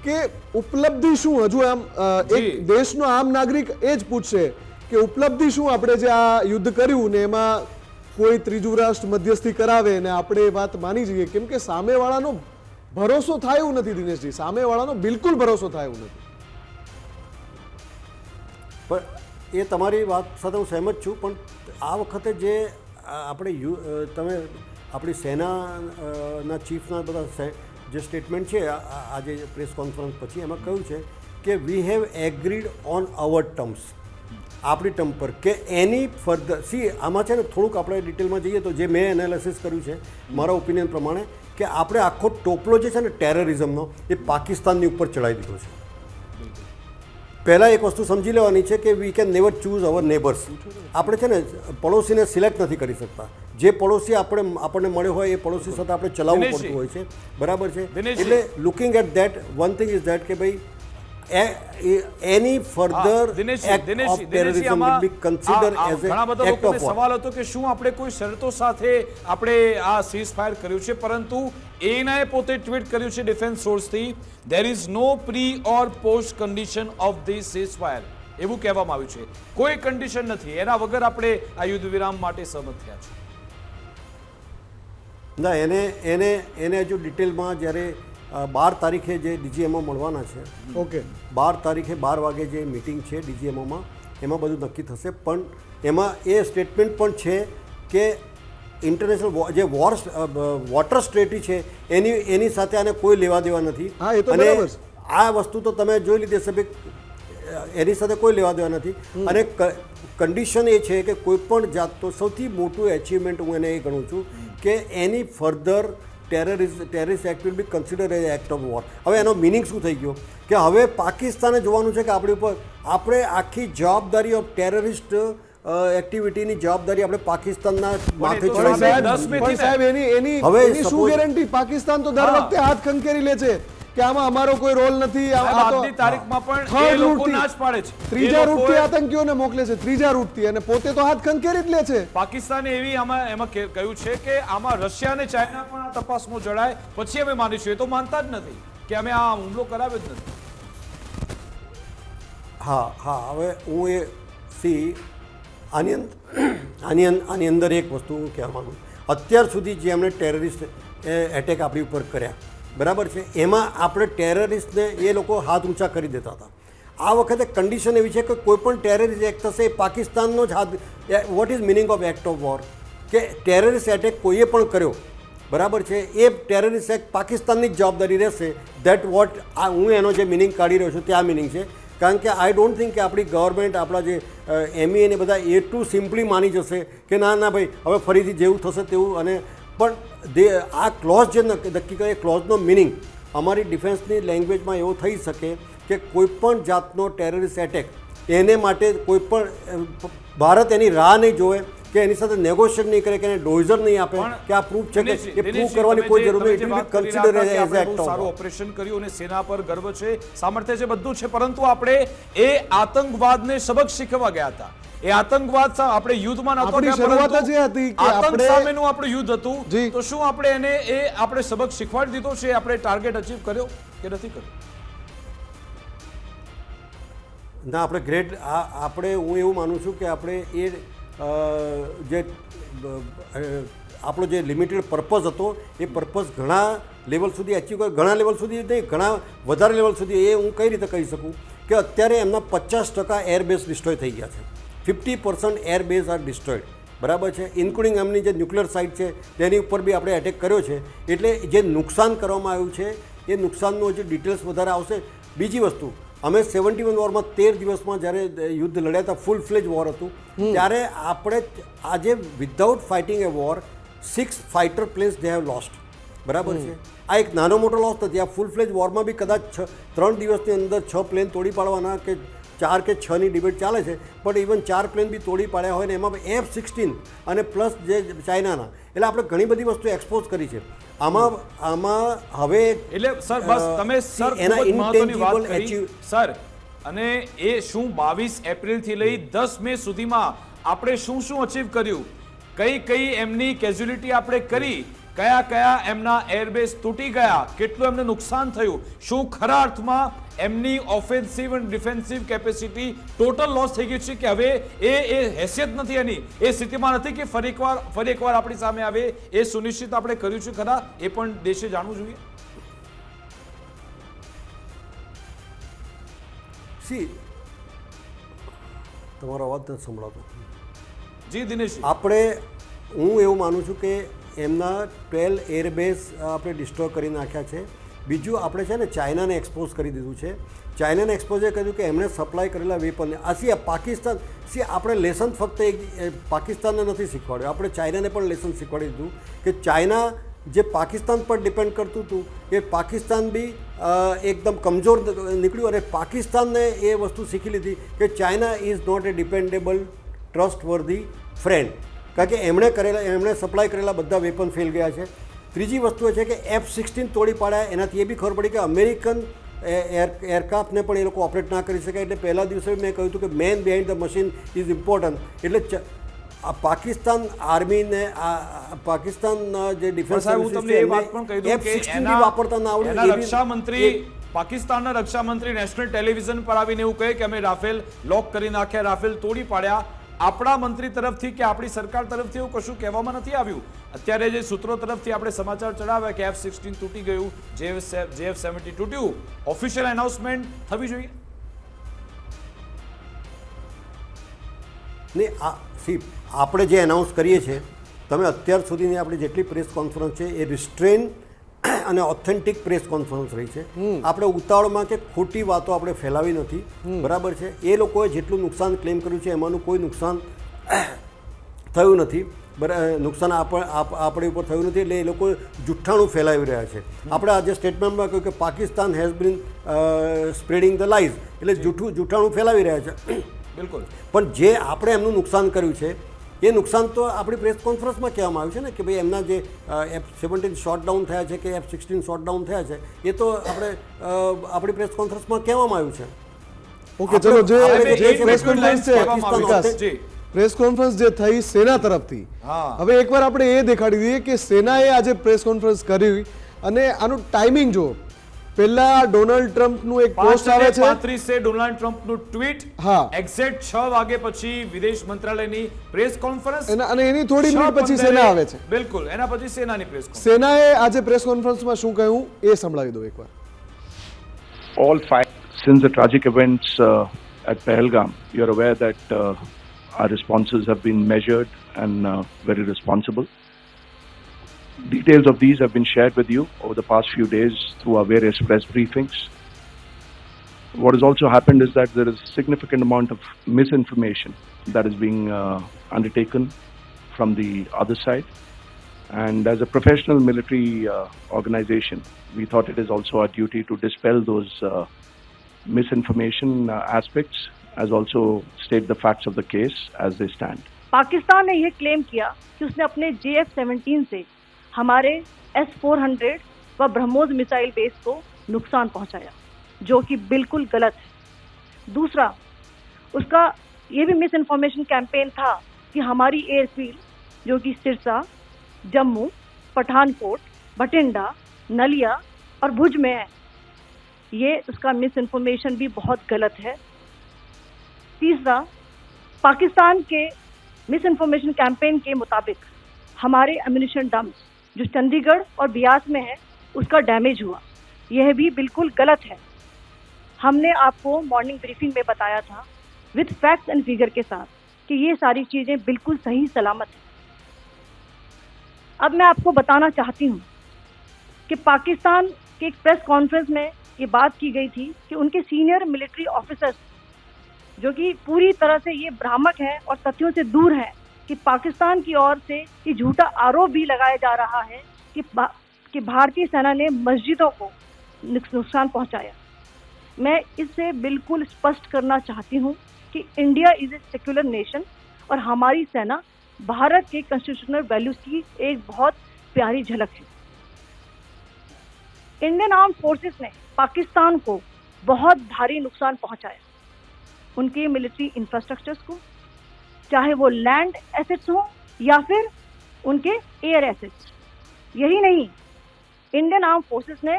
કે ઉપલબ્ધિ શું, હજુ આમ જી. એક દેશનો આમ નાગરિક એ જ પૂછશે કે ઉપલબ્ધિ શું આપણે જે આ યુદ્ધ કર્યું ને એમાં કોઈ ત્રીજું રાષ્ટ્ર મધ્યસ્થી કરાવે ને આપણે એ વાત માની જઈએ, કેમ કે સામેવાળાનો ભરોસો થાય એવું નથી. દિનેશજી, સામેવાળાનો બિલકુલ ભરોસો થાય એવું નથી. પણ એ તમારી વાત સાથે હું સહેમત છું, પણ આ વખતે જે આપણે તમે આપણી સેનાના ચીફના બધા જે સ્ટેટમેન્ટ છે આજે પ્રેસ કોન્ફરન્સ પછી, એમાં કહ્યું છે કે we have agreed on our terms, આપણી ટર્મ પર, કે એની ફર્ધર આમાં છે ને થોડુંક આપણે ડિટેલમાં જઈએ તો જે મેં એનાલિસિસ કર્યું છે મારા ઓપિનિયન પ્રમાણે, કે આપણે આખો ટોપલો જે છે ને ટેરરિઝમનો એ પાકિસ્તાનની ઉપર ચડાવી દીધો છે. પહેલાં એક વસ્તુ સમજી લેવાની છે કે we can never choose our neighbours. આપણે છે ને પડોશીને સિલેક્ટ નથી કરી શકતા. જે પડોશી આપણને મળ્યો હોય એ પડોશી સાથે આપણે ચલાવવું દિનેશજી. પડતું હોય છે, બરાબર છે. દિનેશજી. એટલે looking at that, one thing is that કે ભાઈ any further act of terrorism will be consider as ઘણા બધા એક્ટ લોકોને ઓફ વોર. સવાલ હતો કે શું આપણે કોઈ શરતો સાથે આપણે આ સીઝ ફાયર કર્યું છે, પરંતુ એનાએ પોતે ટ્વીટ કર્યું છે ડિફેન્સ સોર્સથી, there is no pre or post condition of this ceasefire, એવું કહેવામાં આવ્યું છે. કોઈ કન્ડિશન નથી, એના વગર આપણે આ યુદ્ધ વિરામ માટે સહમત થયા છે. ના, એને હજુ ડિટેલમાં જ્યારે 12 તારીખે જે ડીજીએમઓ મળવાના છે, ઓકે, 12 તારીખે 12 વાગે જે મિટિંગ છે ડીજીએમઓમાં, એમાં બધું નક્કી થશે. પણ એમાં એ સ્ટેટમેન્ટ પણ છે કે ઇન્ટરનેશનલ જે વોટર સ્ટ્રેટી છે એની સાથે આને કોઈ લેવા દેવા નથી. હા, એ તો અને બરાબર છે. આ વસ્તુ તો તમે જોઈ લીધી હશે, એની સાથે કોઈ લેવા દેવા નથી. અને કન્ડિશન એ છે કે કોઈ પણ જાતનો સૌથી મોટું એચિવમેન્ટ હું એને એ ગણું છું કે any further terrorist act will be consider as act of war. હવે એનો મિનિંગ શું થઈ ગયો કે હવે પાકિસ્તાને જોવાનું છે કે આપણી ઉપર આપણે આખી જવાબદારી ઓફ ટેરરિસ્ટ એક્ટિવિટીની જવાબદારી આપણે પાકિસ્તાનના માથે તો પણ સાહેબ, ચડાવી. 10 મે પણ સાહેબ એની હવે એની શું suppose- ગેરંટી? પાકિસ્તાન તો દર હા. વખતે હાથ ખંખેરી લે છે કે આમાં અમારો કોઈ રોલ નથી. આ તો આજની તારીખમાં પણ એ થર્ડ લોકો રૂટથી, ના જ પાડે છે. ત્રીજા એ લોકોએ- રૂટથી આતંકીઓને મોકલે છે, ત્રીજા રૂટથી, અને પોતે તો હાથ ખંખેરી જ લે છે. પાકિસ્તાને એમાં કહ્યું છે કે આમાં રશિયા અને ચાઇના પણ આ તપાસમાં જોડાય પછી અમે માનીશું. એ તો માનતા જ નથી કે અમે આ હુમલો કરાવ્યો જ નથી. હા, હવે હું એ આની અંદર એક વસ્તુ હું કહેવા માગું. અત્યાર સુધી જે એમણે ટેરરિસ્ટ એટેક આપણી ઉપર કર્યા, બરાબર છે, એમાં આપણે ટેરરિસ્ટને એ લોકો હાથ ઊંચા કરી દેતા હતા. આ વખતે કન્ડિશન એવી છે કે કોઈ પણ ટેરરિસ્ટ એક્ટ થશે એ પાકિસ્તાનનો જ હાથ. What is meaning of act of war? કે ટેરરિસ્ટ એટેક કોઈએ પણ કર્યો, બરાબર છે, એ ટેરરિસ્ટ એક્ટ પાકિસ્તાનની જ જવાબદારી રહેશે. ધેટ વોટ હું એનો જે મિનિંગ કાઢી રહ્યો છું ત્યાં મિનિંગ છે. કારણ કે આઈ ડોન્ટ થિંક કે આપણી ગવર્મેન્ટ, આપણા જે એમઈ ને બધા એટલું સિમ્પલી માની જશે કે ના ભાઈ હવે ફરીથી જેવું થશે તેવું. અને પણ આ ક્લોઝ જે નક્કી કરે, ક્લોઝનો મિનિંગ અમારી ડિફેન્સની લેંગ્વેજમાં એવો થઈ શકે કે કોઈ પણ જાતનો ટેરરિસ્ટ એટેક એને માટે કોઈ પણ ભારત એની રાહ નહીં જોવે કે એની સાથે નેગોશિએટ નહીં કરે, કે એને ડોઝર નહીં આપે કે આ પ્રૂફ છે કે એ પ્રૂફ કરવાની કોઈ જરૂર નહીં. It will be consider as act of સારું વોર. ઓપરેશન કર્યું અને સેના પર ગર્વ છે, સામર્થ્ય છે, બધું છે, પરંતુ આપણે એ આતંકવાદને સબક શીખવા ગયા હતા. એ આતંકવાદ આપણે યુદ્ધમાં નહોતા આપણી ગયા, શરૂઆત પરંતુ જ એ હતી કે આતંક આપણે- સામેનું આપણું યુદ્ધ હતું. જી. તો શું આપણે એને આપણે સબક શીખવાડી દીધો છે? આપણે ટાર્ગેટ અચીવ કર્યો કે નથી કર્યો? ના, આપણે ગ્રેટ આપણે હું એવું માનું છું કે આપણે એ જે આપણો જે લિમિટેડ પર્પઝ હતો એ પર્પઝ ઘણા લેવલ સુધી અચીવ કર્યો. ઘણા લેવલ સુધી નહીં, ઘણા વધારે લેવલ સુધી. એ હું કઈ રીતે કહી શકું કે અત્યારે એમના 50% એરબેઝ ડિસ્ટ્રોય થઈ ગયા છે. 50% એરબેઝ આર ડિસ્ટ્રોયડ, બરાબર છે, ઇન્ક્લુડિંગ એમની જે ન્યુક્લિયર સાઇટ છે તેની ઉપર બી આપણે એટેક કર્યો છે. એટલે જે નુકસાન કરવામાં આવ્યું છે એ નુકસાનનો જે ડિટેલ્સ વધારે આવશે. બીજી વસ્તુ, અમે 71 વોરમાં 13 દિવસમાં જ્યારે યુદ્ધ લડ્યા હતા, ફૂલ ફ્લેજ વોર હતું, ત્યારે આપણે આજે without fighting A war 6 fighter planes they have lost, બરાબર છે. આ એક નાનો મોટો લોસ નથી. આ ફૂલ ફ્લેજ વોરમાં બી કદાચ 3 દિવસની અંદર 6 પ્લેન તોડી પાડવાના કે 4 કે 6ની ડિબેટ ચાલે છે, પણ ઇવન 4 પ્લેન બી તોડી પાડ્યા હોય ને એમાં F-16 અને પ્લસ જે ચાઇનાના. એટલે આપણે ઘણી બધી વસ્તુ એક્સપોઝ કરી છે. આમાં હવે એટલે સર બસ તમે સર એના ખૂબ જ મહત્વની વાત intangible કરી સર. અને એ શું 22 એપ્રિલ થી લઈ 10 મે સુધીમાં આપણે શું શું અચીવ કર્યું, કઈ એમની કેઝ્યુલિટી આપણે કરી, કયા એમના એરબેઝ તૂટી ગયા, કેટલું એમને નુકસાન થયું, શું ખરા અર્થમાં એમની ઓફેન્સિવ અને ડિફેન્સિવ કેપેસિટી ટોટલ લોસ થઈ ગઈ છે કે હવે એ હેસિયત નથી એની, એ સ્થિતિમાં નથી કે ફરી એકવાર આપણી સામે આવે, એ સુનિશ્ચિત આપણે કર્યું છે ખરા, એ પણ દેશે જાણવું જોઈએ. તમારો અવાજ નથી સંભળાતો. જી દિનેશ, હું એવું માનું છું કે એમના 12 એરબેઝ આપણે ડિસ્ટ્રોય કરી નાખ્યા છે. બીજું આપણે છે ને ચાઇનાને એક્સપોઝ કરી દીધું છે. ચાઇનાને એક્સપોઝે કર્યું કે એમણે સપ્લાય કરેલા વેપનને પાકિસ્તાન આપણે લેસન ફક્ત પાકિસ્તાનને નથી શીખવાડ્યું, આપણે ચાઇનાને પણ લેસન શીખવાડી દીધું કે ચાઇના જે પાકિસ્તાન પર ડિપેન્ડ કરતું હતું એ પાકિસ્તાન બી એકદમ કમજોર નીકળ્યું અને પાકિસ્તાનને એ વસ્તુ શીખી લીધી કે China is not a dependable trustworthy friend, કારણ કે એમણે સપ્લાય કરેલા બધા વેપન ફેલ ગયા છે. ત્રીજી વસ્તુ એ છે કે F-16 તોડી પાડ્યા, એનાથી એ બી ખબર પડી કે અમેરિકન એરક્રાફ્ટને પણ એ લોકો ઓપરેટ ના કરી શકાય. એટલે પહેલા દિવસે મેં કહ્યું હતું કે man behind the machine is important. એટલે પાકિસ્તાન આર્મીને પાકિસ્તાનના જે ડિફેન્સ વાપરતા ના આવડે. પાકિસ્તાનના રક્ષામંત્રી નેશનલ ટેલિવિઝન પર આવીને એવું કહે કે અમે રાફેલ લોક કરી નાખ્યા, રાફેલ તોડી પાડ્યા. આપણા મંત્રી તરફથી કે આપણી સરકાર તરફથી એવું કશું કહેવામાં નથી આવ્યું. અત્યારે જે સૂત્રો તરફથી આપણે સમાચાર ચડાવ્યા કે F-16 તૂટી ગયું, JF-70 તૂટ્યું, ઓફિશિયલ એનાઉન્સમેન્ટ થવી જોઈએ ને. આપણે જે એનાઉન્સ કરીએ છીએ, તમે અત્યાર સુધીની આપણી જેટલી પ્રેસ કોન્ફરન્સ છે એ રિસ્ટ્રેન અને ઓથેન્ટિક પ્રેસ કોન્ફરન્સ રહી છે. આપણે ઉતાવળમાં કે ખોટી વાતો આપણે ફેલાવી નથી, બરાબર છે. એ લોકોએ જેટલું નુકસાન ક્લેમ કર્યું છે એમાંનું કોઈ નુકસાન થયું નથી, નુકસાન આપણી ઉપર થયું નથી. એટલે એ લોકો જુઠ્ઠાણું ફેલાવી રહ્યા છે. આપણે આજે સ્ટેટમેન્ટમાં કહ્યું કે Pakistan has been spreading the lies, એટલે જુઠ્ઠાણું ફેલાવી રહ્યા છે. બિલકુલ. પણ જે આપણે એમનું નુકસાન કર્યું છે એ નુકસાન તો આપણી પ્રેસ કોન્ફરન્સમાં કહેવામાં આવ્યું છે ને કે ભાઈ એમના જે F-17 શોટ ડાઉન થયા છે કે F-16 શોટ ડાઉન થયા છે એ તો આપણે આપણી પ્રેસ કોન્ફરન્સમાં કહેવામાં આવ્યું છે. ઓકે, ચલો જે પ્રેસ કોન્ફરન્સ છે પ્રેસ કોન્ફરન્સ જે થઈ સેના તરફથી, હવે એકવાર આપણે એ દેખાડી દઈએ કે સેનાએ આજે પ્રેસ કોન્ફરન્સ કરી અને આનું ટાઈમિંગ જો પહેલા ડોનાલ્ડ ટ્રમ્પનું એક પોસ્ટ આવે છે 35 ડોનાલ્ડ ટ્રમ્પનું ટ્વીટ, એક્ઝેક્ટ 6 વાગે પછી વિદેશ મંત્રાલયની પ્રેસ કોન્ફરન્સ અને એની થોડી મિનિટ પછી સેના આવે છે. બિલકુલ, એના પછી સેનાની પ્રેસ કોન્ફરન્સ. સેનાએ આજે પ્રેસ કોન્ફરન્સમાં શું કહ્યું એ સંભળાવી દો એકવાર. All five, since the tragic events at Pahalgam, you're aware that our responses have been measured and very responsible. Details of these have been shared with you over the past few days through our various press briefings. What has also happened is that there is a significant amount of misinformation that is being undertaken from the other side. And as a professional military organization, we thought it is also our duty to dispel those misinformation aspects, as also state the facts of the case as they stand. Pakistan ने यह claim किया कि उसने अपने JF-17 से हमारे S-400 व BrahMos missile base को नुकसान पहुंचाया, जो कि बिल्कुल गलत है. दूसरा, उसका ये भी मिस इन्फॉर्मेशन कैंपेन था कि हमारी एयरफील्ड जो कि सिरसा, जम्मू, पठानकोट, भटिंडा, नलिया और भुज में है, ये उसका मिस इन्फॉर्मेशन भी बहुत गलत है. तीसरा, पाकिस्तान के मिस इन्फॉर्मेशन कैंपेन के मुताबिक हमारे एम्युनिशन डम्प्स जो चंडीगढ़ और बियास में है उसका डैमेज हुआ, यह भी बिल्कुल गलत है. हमने आपको मॉर्निंग ब्रीफिंग में बताया था विद फैक्ट्स एंड फिगर के साथ कि ये सारी चीज़ें बिल्कुल सही सलामत है. अब मैं आपको बताना चाहती हूँ कि पाकिस्तान के एक प्रेस कॉन्फ्रेंस में ये बात की गई थी कि उनके सीनियर मिलिट्री ऑफिसर्स जो कि पूरी तरह से ये भ्रामक हैं और तथ्यों से दूर हैं कि पाकिस्तान की ओर से ये झूठा आरोप भी लगाया जा रहा है कि भारतीय सेना ने मस्जिदों को नुकसान पहुंचाया. मैं इससे बिल्कुल स्पष्ट करना चाहती हूं कि India is a secular nation और हमारी सेना भारत के कॉन्स्टिट्यूशनल वैल्यूज की एक बहुत प्यारी झलक है. इंडियन आर्म्ड फोर्सेस ने पाकिस्तान को बहुत भारी नुकसान पहुंचाया, उनके मिलिट्री इंफ्रास्ट्रक्चर्स को, चाहे वो लैंड एसेट्स हो या फिर उनके एयर एसेट्स। यही नहीं, इंडियन आर्म फोर्सेस ने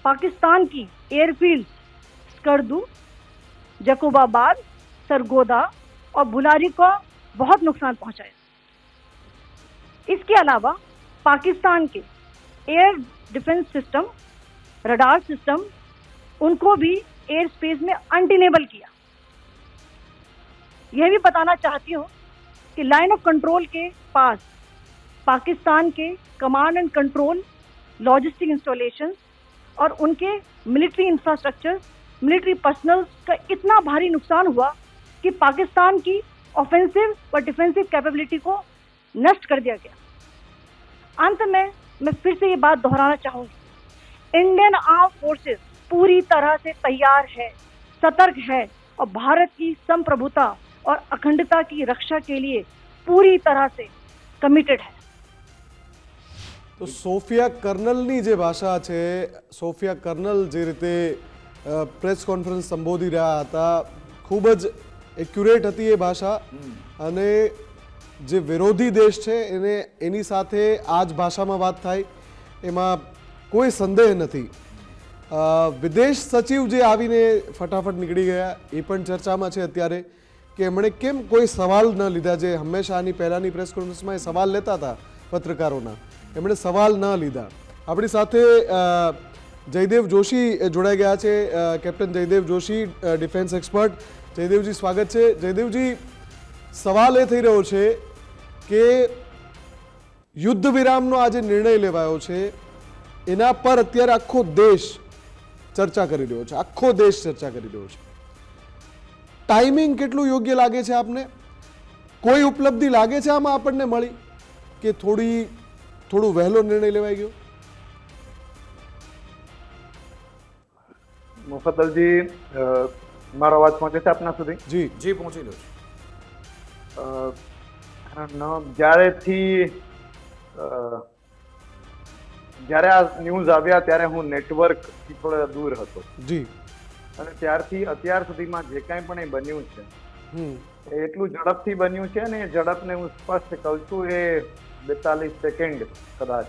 पाकिस्तान की एयरफील्ड स्कर्दू, जकोबाबाद, सरगोदा और बुलारी को बहुत नुकसान पहुंचाया। इसके अलावा पाकिस्तान के air defence system, radar system, उनको भी एयर स्पेस में अनडिनेबल किया। यह भी बताना चाहती हूँ कि लाइन ऑफ कंट्रोल के पास पाकिस्तान के command and control, logistic installation और उनके मिलिट्री इंफ्रास्ट्रक्चर, मिलिट्री पर्सनल का इतना भारी नुकसान हुआ कि पाकिस्तान की ऑफेंसिव व डिफेंसिव कैपेबिलिटी को नष्ट कर दिया गया। अंत में मैं फिर से ये बात दोहराना चाहूंगी, इंडियन आर्म फोर्सेस पूरी तरह से तैयार है, सतर्क है और भारत की संप्रभुता और अखंडता की रक्षा के लिए पूरी तरह से कमिटेड है। તો સોફિયા કર્નલની જે ભાષા છે, સોફિયા કર્નલ જે રીતે પ્રેસ કોન્ફરન્સ સંબોધી રહ્યા હતા, ખૂબ જ એક્યુરેટ હતી એ ભાષા, અને જે વિરોધી દેશ છે એને એની સાથે આ જ ભાષામાં વાત થાય એમાં કોઈ સંદેહ નથી। વિદેશ સચિવ જે આવીને ફટાફટ નીકળી ગયા એ પણ ચર્ચામાં છે અત્યારે કે એમણે કેમ કોઈ સવાલ ન લીધા, જે હંમેશા આની પહેલાંની પ્રેસ કોન્ફરન્સમાં એ સવાલ લેતા હતા પત્રકારોના, એમણે સવાલ ન લીધા। આપણી સાથે જયદેવ જોશી જોડાઈ ગયા છે, captain Jaydev Joshi, defence expert. Jaydevji, સ્વાગત છે। જયદેવજી, સવાલ એ થઈ રહ્યો છે કે યુદ્ધ વિરામનો આ જે નિર્ણય લેવાયો છે એના પર અત્યારે આખો દેશ ચર્ચા કરી રહ્યો છે, આખો દેશ ચર્ચા કરી રહ્યો છે। ટાઈમિંગ કેટલું યોગ્ય લાગે છે આપને? કોઈ ઉપલબ્ધિ લાગે છે આમાં આપણને મળી કે થોડું વહેલો નિર્ણય લેવાઈ ગયો? મુફદ્દલજી, મારો અવાજ પહોંચે છે આપના સુધી? જી જી, પહોંચી લો છો। જ્યારે આ ન્યૂઝ આવ્યા ત્યારે હું નેટવર્કથી થોડા દૂર હતો, જી, અને ત્યારથી અત્યાર સુધીમાં જે કાંઈ પણ એ બન્યું છે એ એટલું ઝડપથી બન્યું છે ને એ ઝડપને હું સ્પષ્ટ કહું છું, એ 42 સેકન્ડ કદાચ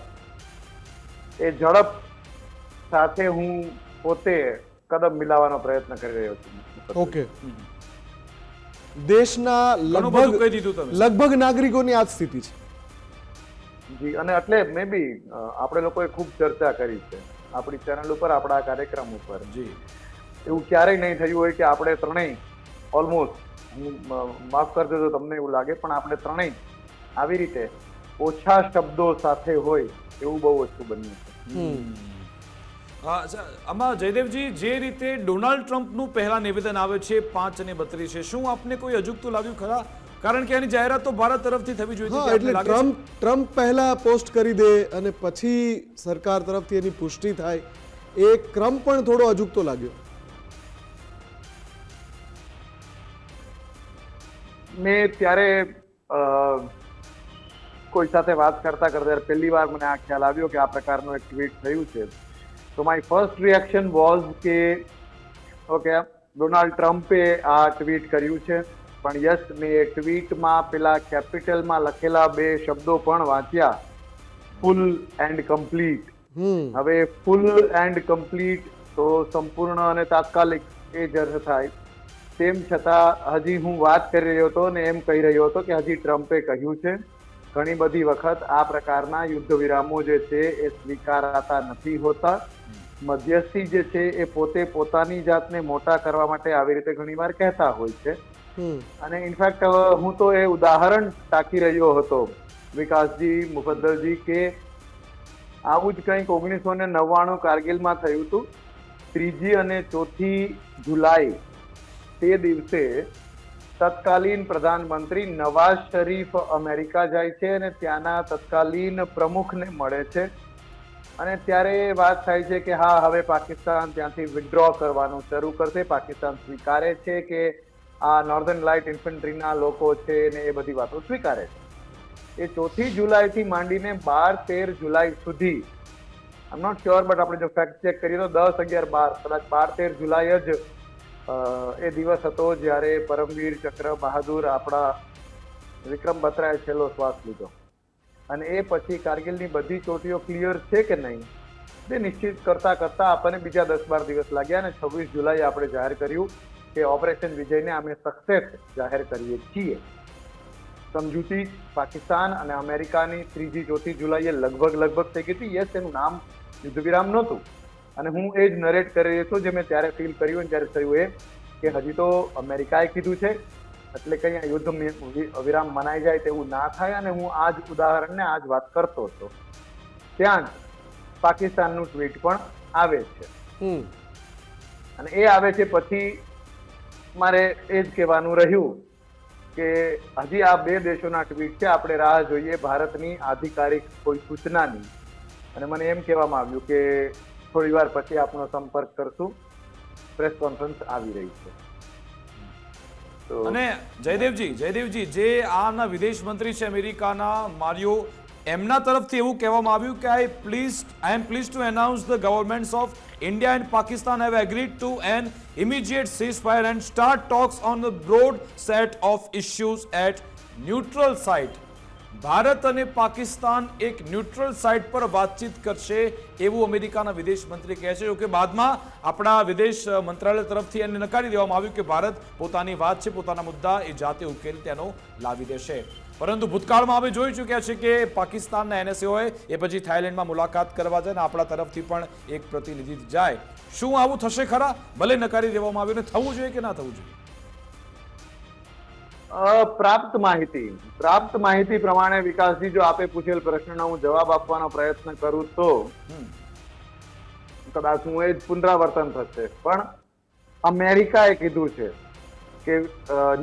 એ ઝડપ સાથે હું પોતે કદમ મિલાવવાનો પ્રયત્ન કરી રહ્યો છું। ઓકે, દેશના ઘણું બધું કહી દીધું તમે। લગભગ નાગરિકોની આ જ સ્થિતિ છે। જી, અને એટલે મે બી આપણે લોકોએ ખૂબ ચર્ચા કરી છે આપણી ચેનલ ઉપર, આપણા કાર્યક્રમ ઉપર। જી, એવું ક્યારેય નહીં થયું હોય કે આપણે ત્રણેય ઓલમોસ્ટ, હું માફ કરજો જો તમને એવું લાગે, પણ આપણે ત્રણેય આવી રીતે ઓછા શબ્દો સાથે હોય એવું બહુ ઓછું બન્યું છે। આમાં જયદેવજી, જે રીતે ડોનાલ્ડ ટ્રમ્પનું પહેલા નિવેદન આવે છે 5 અને 32, શું આપને કોઈ અજુગતું લાગ્યું ખરા? કારણ કે આની જાહેરાત તો ભારત તરફથી થવી જોઈએ હા, હતી। એટલે ટ્રમ્પ પહેલા પોસ્ટ કરી દે અને પછી સરકાર તરફથી એની પુષ્ટિ થાય, એ ક્રમ પણ થોડો અજુગતો લાગ્યો। મેં ત્યારે કોઈ સાથે વાત કરતા કરતા પહેલી વાર મને આ ખ્યાલ આવ્યો કે આ પ્રકારનું એક ટ્વીટ થયું છે, તો માય ફર્સ્ટ રિએક્શન વોઝ કે ઓકે, ડોનાલ્ડ ટ્રમ્પે આ ટ્વીટ કર્યું છે, પણ યસ, મેં એ ટ્વીટમાં પેલા કેપિટલમાં લખેલા 2 શબ્દો પણ વાંચ્યા, ફૂલ એન્ડ કમ્પ્લીટ। હવે ફૂલ એન્ડ કમ્પ્લીટ તો સંપૂર્ણ અને તાત્કાલિક એ જ અર્થ થાય, તેમ છતાં હજી હું વાત કરી રહ્યો હતો ને એમ કહી રહ્યો હતો કે હજી ટ્રમ્પે કહ્યું છે ઘણી બધી વખત આ પ્રકારના યુદ્ધ વિરામો જે છે એ સ્વીકારાતા નથી હોતા। મધ્યસ્થી જે છે એ પોતે પોતાની જાતને મોટા કરવા માટે આવી રીતે ઘણીવાર કહેતા હોય છે, અને ઇનફેક્ટ હું તો એ ઉદાહરણ ટાંકી રહ્યો હતો વિકાસજી, મુફદ્દલજી, કે આવું જ કંઈક 1999 કારગિલમાં થયું હતું। 3જી અને 4થી જુલાઈ તે દિવસે તત્કાલીન પ્રધાનમંત્રી નવાઝ શરીફ અમેરિકા જાય છે અને ત્યાંના તત્કાલીન પ્રમુખને મળે છે, અને ત્યારે વાત થાય છે કે હા, હવે પાકિસ્તાન ત્યાંથી વિથડ્રો કરવાનું શરૂ કરશે, પાકિસ્તાન સ્વીકારે છે કે આ નોર્ધન લાઇટ ઇન્ફન્ટ્રીના લોકો છે ને એ બધી વાતો સ્વીકારે છે। એ 4થી જુલાઈથી માંડીને 12-13 જુલાઈ સુધી, આઈ એમ નોટ શ્યોર, બટ આપણે જો ફેક્ટ ચેક કરીએ તો 10, 11, 12, કદાચ 12-13 જુલાઈ જ એ દિવસ હતો જ્યારે પરમવીર ચક્ર બહાદુર આપણા વિક્રમ બત્રાએ છેલ્લો શ્વાસ લીધો અને એ પછી કારગિલની બધી ચોટીઓ ક્લિયર છે કે નહીં તે નિશ્ચિત કરતા કરતા આપણને બીજા 10-12 દિવસ લાગ્યા અને 26 જુલાઈ આપણે જાહેર કર્યું કે ઓપરેશન વિજયને અમે સક્સેસ જાહેર કરીએ છીએ. સમજૂતી પાકિસ્તાન અને અમેરિકાની 3જી-4જી જુલાઈએ લગભગ થઈ ગઈ હતી. યસ, એનું નામ યુદ્ધ વિરામ નહોતું અને હું એ જ નરેટ કરી રહ્યો છું જે મેં ત્યારે ફીલ કર્યું અને ત્યારે થયું એ કે હજી તો અમેરિકાએ કીધું છે એટલે કંઈ આ યુદ્ધ વિરામ મનાઈ જાય તેવું ના થાય અને હું આ જ ઉદાહરણને આ જ વાત કરતો હતો. ત્યાં જ પાકિસ્તાનનું ટ્વીટ પણ આવે છે અને એ આવે છે પછી મારે એ જ કહેવાનું રહ્યું કે હજી આ બે દેશોના ટ્વીટ છે, આપણે રાહ જોઈએ ભારતની આધિકારિક કોઈ સૂચનાની. અને મને એમ કહેવામાં આવ્યું કે થોડી વાર પછી આપનો સંપર્ક કરશું, પ્રેસ કોન્ફરન્સ આવી રહી છે. અને જયદેવજી જે આના વિદેશ મંત્રી છે અમેરિકાના મારિયો, એમના તરફથી એવું કહેવામાં આવ્યું કે I am please to announce the governments of India and Pakistan have agreed to an immediate ceasefire and start talks on the broad set of issues at neutral site. Bharat અને પાકિસ્તાન એક ન્યુટ્રલ સાઇટ પર વાતચીત કરશે એવું અમેરિકાના વિદેશ મંત્રી કહે છે. જોકે બાદમાં આપણા વિદેશ મંત્રાલય તરફથી એને નકારી દેવામાં આવ્યું કે ભારત પોતાની વાત છે, પોતાના મુદ્દા એ જાતે ઉકેલ તેનો લાવી દેશે. પરંતુ ભૂતકાળમાં આપણે જોઈ ચૂક્યા છે કે પાકિસ્તાનના NSAઓએ એ પછી થાઇલેન્ડમાં મુલાકાત કરવા જાય અને આપણા તરફથી પણ એક પ્રતિનિધિ જાય. શું આવું થશે ખરા? ભલે નકારી દેવામાં આવ્યું ને થવું જોઈએ કે ના થવું જોઈએ? પ્રાપ્ત માહિતી પ્રમાણે વિકાસજી, જો આપે પૂછેલ પ્રશ્નનો હું જવાબ આપવાનો પ્રયત્ન કરું તો કદાચ હું એ જ પુનરાવર્તન થશે, પણ અમેરિકાએ કીધું છે કે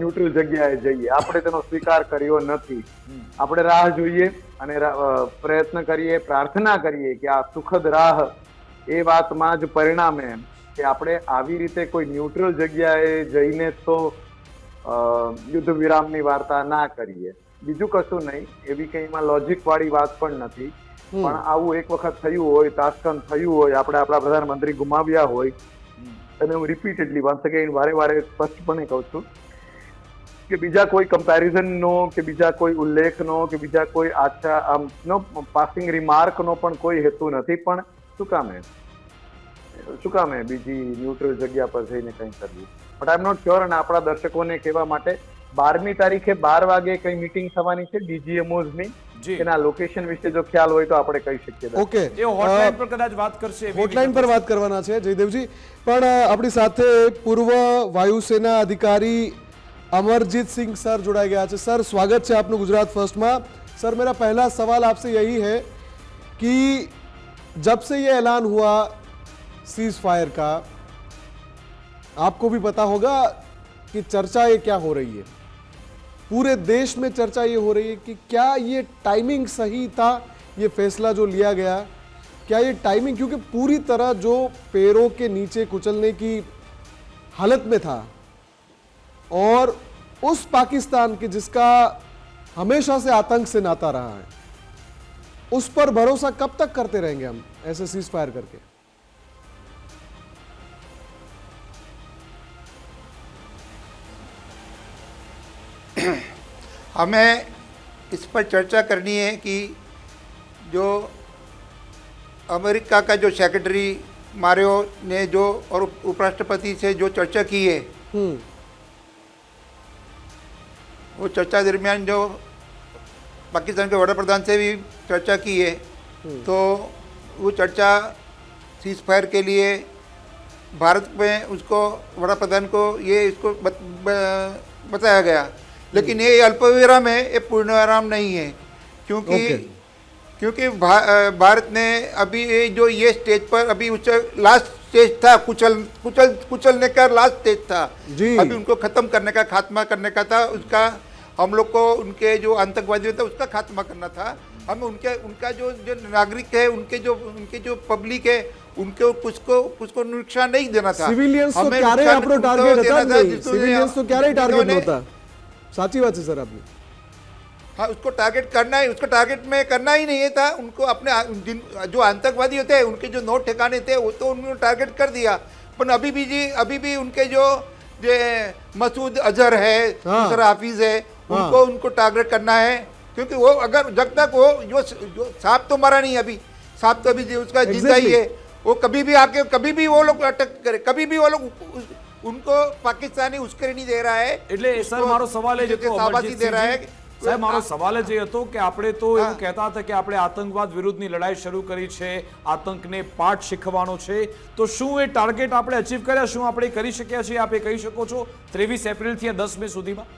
ન્યુટ્રલ જગ્યાએ જઈએ. આપણે તેનો સ્વીકાર કર્યો નથી. આપણે રાહ જોઈએ અને પ્રયત્ન કરીએ, પ્રાર્થના કરીએ કે આ સુખદ રાહ એ વાતમાં જ પરિણામે કે આપણે આવી રીતે કોઈ ન્યુટ્રલ જગ્યાએ જઈને તો યુદ્ધ વિરામની વાર્તા ના કરીએ. બીજું કશું નહીં, એવી કઈ એમાં લોજિક વાળી વાત પણ નથી. પણ આવું એક વખત થયું હોય, તાસ્કન થયું હોય, આપણે આપણા પ્રધાનમંત્રી ગુમાવ્યા હોય, અને હું રિપીટેડલી વન્સ અગેન વારે સ્પષ્ટપણે કહું છું કે બીજા કોઈ કમ્પેરિઝનનો કે બીજા કોઈ ઉલ્લેખનો કે બીજા કોઈ આછા આમનો પાસિંગ રિમાર્કનો પણ કોઈ હેતુ નથી. પણ શું કામે બીજી ન્યુટ્રલ જગ્યા પર જઈને કંઈ કરવું? But I am not sure. અને આપણા દર્શકોને કહેવા માટે 12મી તારીખે 12 વાગે કઈ મીટિંગ થવાની છે DGMOsની, એના લોકેશન વિશે જો ખ્યાલ હોય તો આપણે કહી શકીએ. ઓકે, એ હોટલાઇન પર કદાચ વાત કરશે, હોટલાઇન પર વાત કરવાના છે જયદેવજી. પણ આપણી સાથે પૂર્વ વાયુસેના અધિકારી अमरजीत सिंह सर जुड़ा गया है. सर, स्वागत है आपનું गुजरात फर्स्ट में. सर, मेरा पहला सवाल आपसे यही है कि जब से ये ऐलान हुआ सीज फायर का, आपको भी पता होगा कि चर्चा ये क्या हो रही है, पूरे देश में चर्चा ये हो रही है कि क्या ये टाइमिंग सही था, ये फैसला जो लिया गया, क्या ये टाइमिंग, क्योंकि पूरी तरह जो पैरों के नीचे कुचलने की हालत में था और उस पाकिस्तान के जिसका हमेशा से आतंक से नाता रहा है, उस पर भरोसा कब तक करते रहेंगे हम ऐसे सीज फायर करके? हमें इस पर चर्चा करनी है कि जो अमेरिका का जो सेक्रेटरी मारियो ने जो और उपराष्ट्रपति से जो चर्चा की है, वो चर्चा दरमियान जो पाकिस्तान के वडाप्रधान से भी चर्चा की है, तो वो चर्चा सीज फायर के लिए भारत में उसको वडाप्रधान को ये इसको बताया गया. लेकिन ये अल्पविराम है, ये पूर्णविराम नहीं है. क्योंकि भारत ने अभी ये स्टेज पर अभी उस लास्ट स्टेज था, कुचलने का लास्ट स्टेज था. अभी उनको खत्म करने का, खात्मा करने का था. उसका हम लोग को उनके जो आतंकवादी थे उसका खात्मा करना था. हमें उनका जो नागरिक है, उनके जो पब्लिक है, उनको कुछ नुकसान नहीं देना था. સિવિલિયન્સ તો ક્યારે આપણો ટાર્ગેટ હતા જ નહીં. સિવિલિયન્સ તો ક્યારે ટાર્ગેટ નહોતા. સાચી વાત છે સર આપની. हाँ, उसको टारगेट करना ही, उसको टारगेट में करना ही नहीं था. उनको अपने जो आतंकवादी होते हैं उनके जो 9 ठिकाने थे वो तो उन्होंने टारगेट कर दिया. पर अभी भी उनके जो मसूद अजहर है, दूसरा हाफिज है, उनको टारगेट करना है, क्योंकि वो अगर जब तक वो जो सांप तो मरा नहीं, अभी सांप तो अभी उसका जिंदा ही है, वो कभी भी आके कभी भी वो लोग अटक करे, कभी भी वो लोग उनको पाकिस्तानी उश्केरणी नहीं दे रहा है। એટલે સર મારો સવાલ એ જ હતો, શાબાશી દે રહા હે। સાહેબ મારો સવાલ જ એ હતો કે આપણે તો એવું કહેતા હતા કે આપણે આતંકવાદ વિરુદ્ધની લડાઈ શરૂ કરી છે, આતંકને પાઠ શીખવાનો છે, તો શું એ ટાર્ગેટ આપણે અચીવ કર્યા, શું આપણે કરી શક્યા છીએ? આપે કહી શકો છો 23 એપ્રિલથી 10 મે સુધીમાં?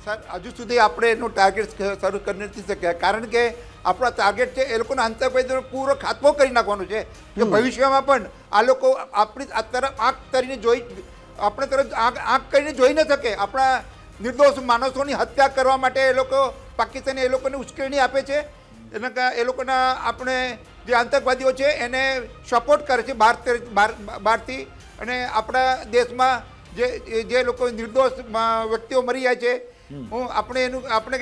સર હજુ સુધી આપણે એનું ટાર્ગેટ શરૂ કરી નથી શક્યા, કારણ કે આપણા ટાર્ગેટ છે એ લોકોના આતંકવાદીનો પૂરો ખાત્મો કરી નાખવાનો છે, કે ભવિષ્યમાં પણ આ લોકો આપણી આ તરફ આંખ કરીને જોઈ, આપણે તરફ આંખ કરીને જોઈ ન શકે। આપણા નિર્દોષ માણસોની હત્યા કરવા માટે એ લોકો પાકિસ્તાની એ લોકોને ઉશ્કેરણી આપે છે, એ લોકોના આપણે જે આતંકવાદીઓ છે એને સપોર્ટ કરે છે બહારથી, અને આપણા દેશમાં જે લોકો નિર્દોષ વ્યક્તિઓ મરી જાય છે, આપણે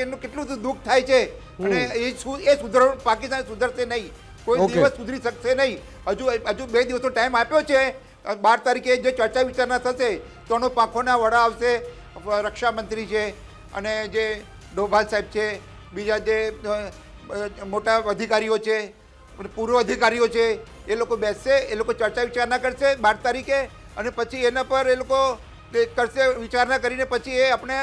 એનું કેટલું દુઃખ થાય છે, અને એ પાકિસ્તાન સુધરશે નહીં, કોઈ દિવસ સુધરી શકશે નહીં। હજુ 2 દિવસનો ટાઈમ આપ્યો છે, 12 તારીખે જે ચર્ચા વિચારણા થશે, ત્રણો પાંખોના વડા આવશે, રક્ષા મંત્રી છે, અને જે ડોભાલ સાહેબ છે, બીજા જે મોટા અધિકારીઓ છે, પૂર્વ અધિકારીઓ છે, એ લોકો બેસશે, એ લોકો ચર્ચા વિચારણા કરશે 12 તારીખે, અને પછી એના પર એ લોકો કરશે વિચારણા કરીને પછી એ આપણે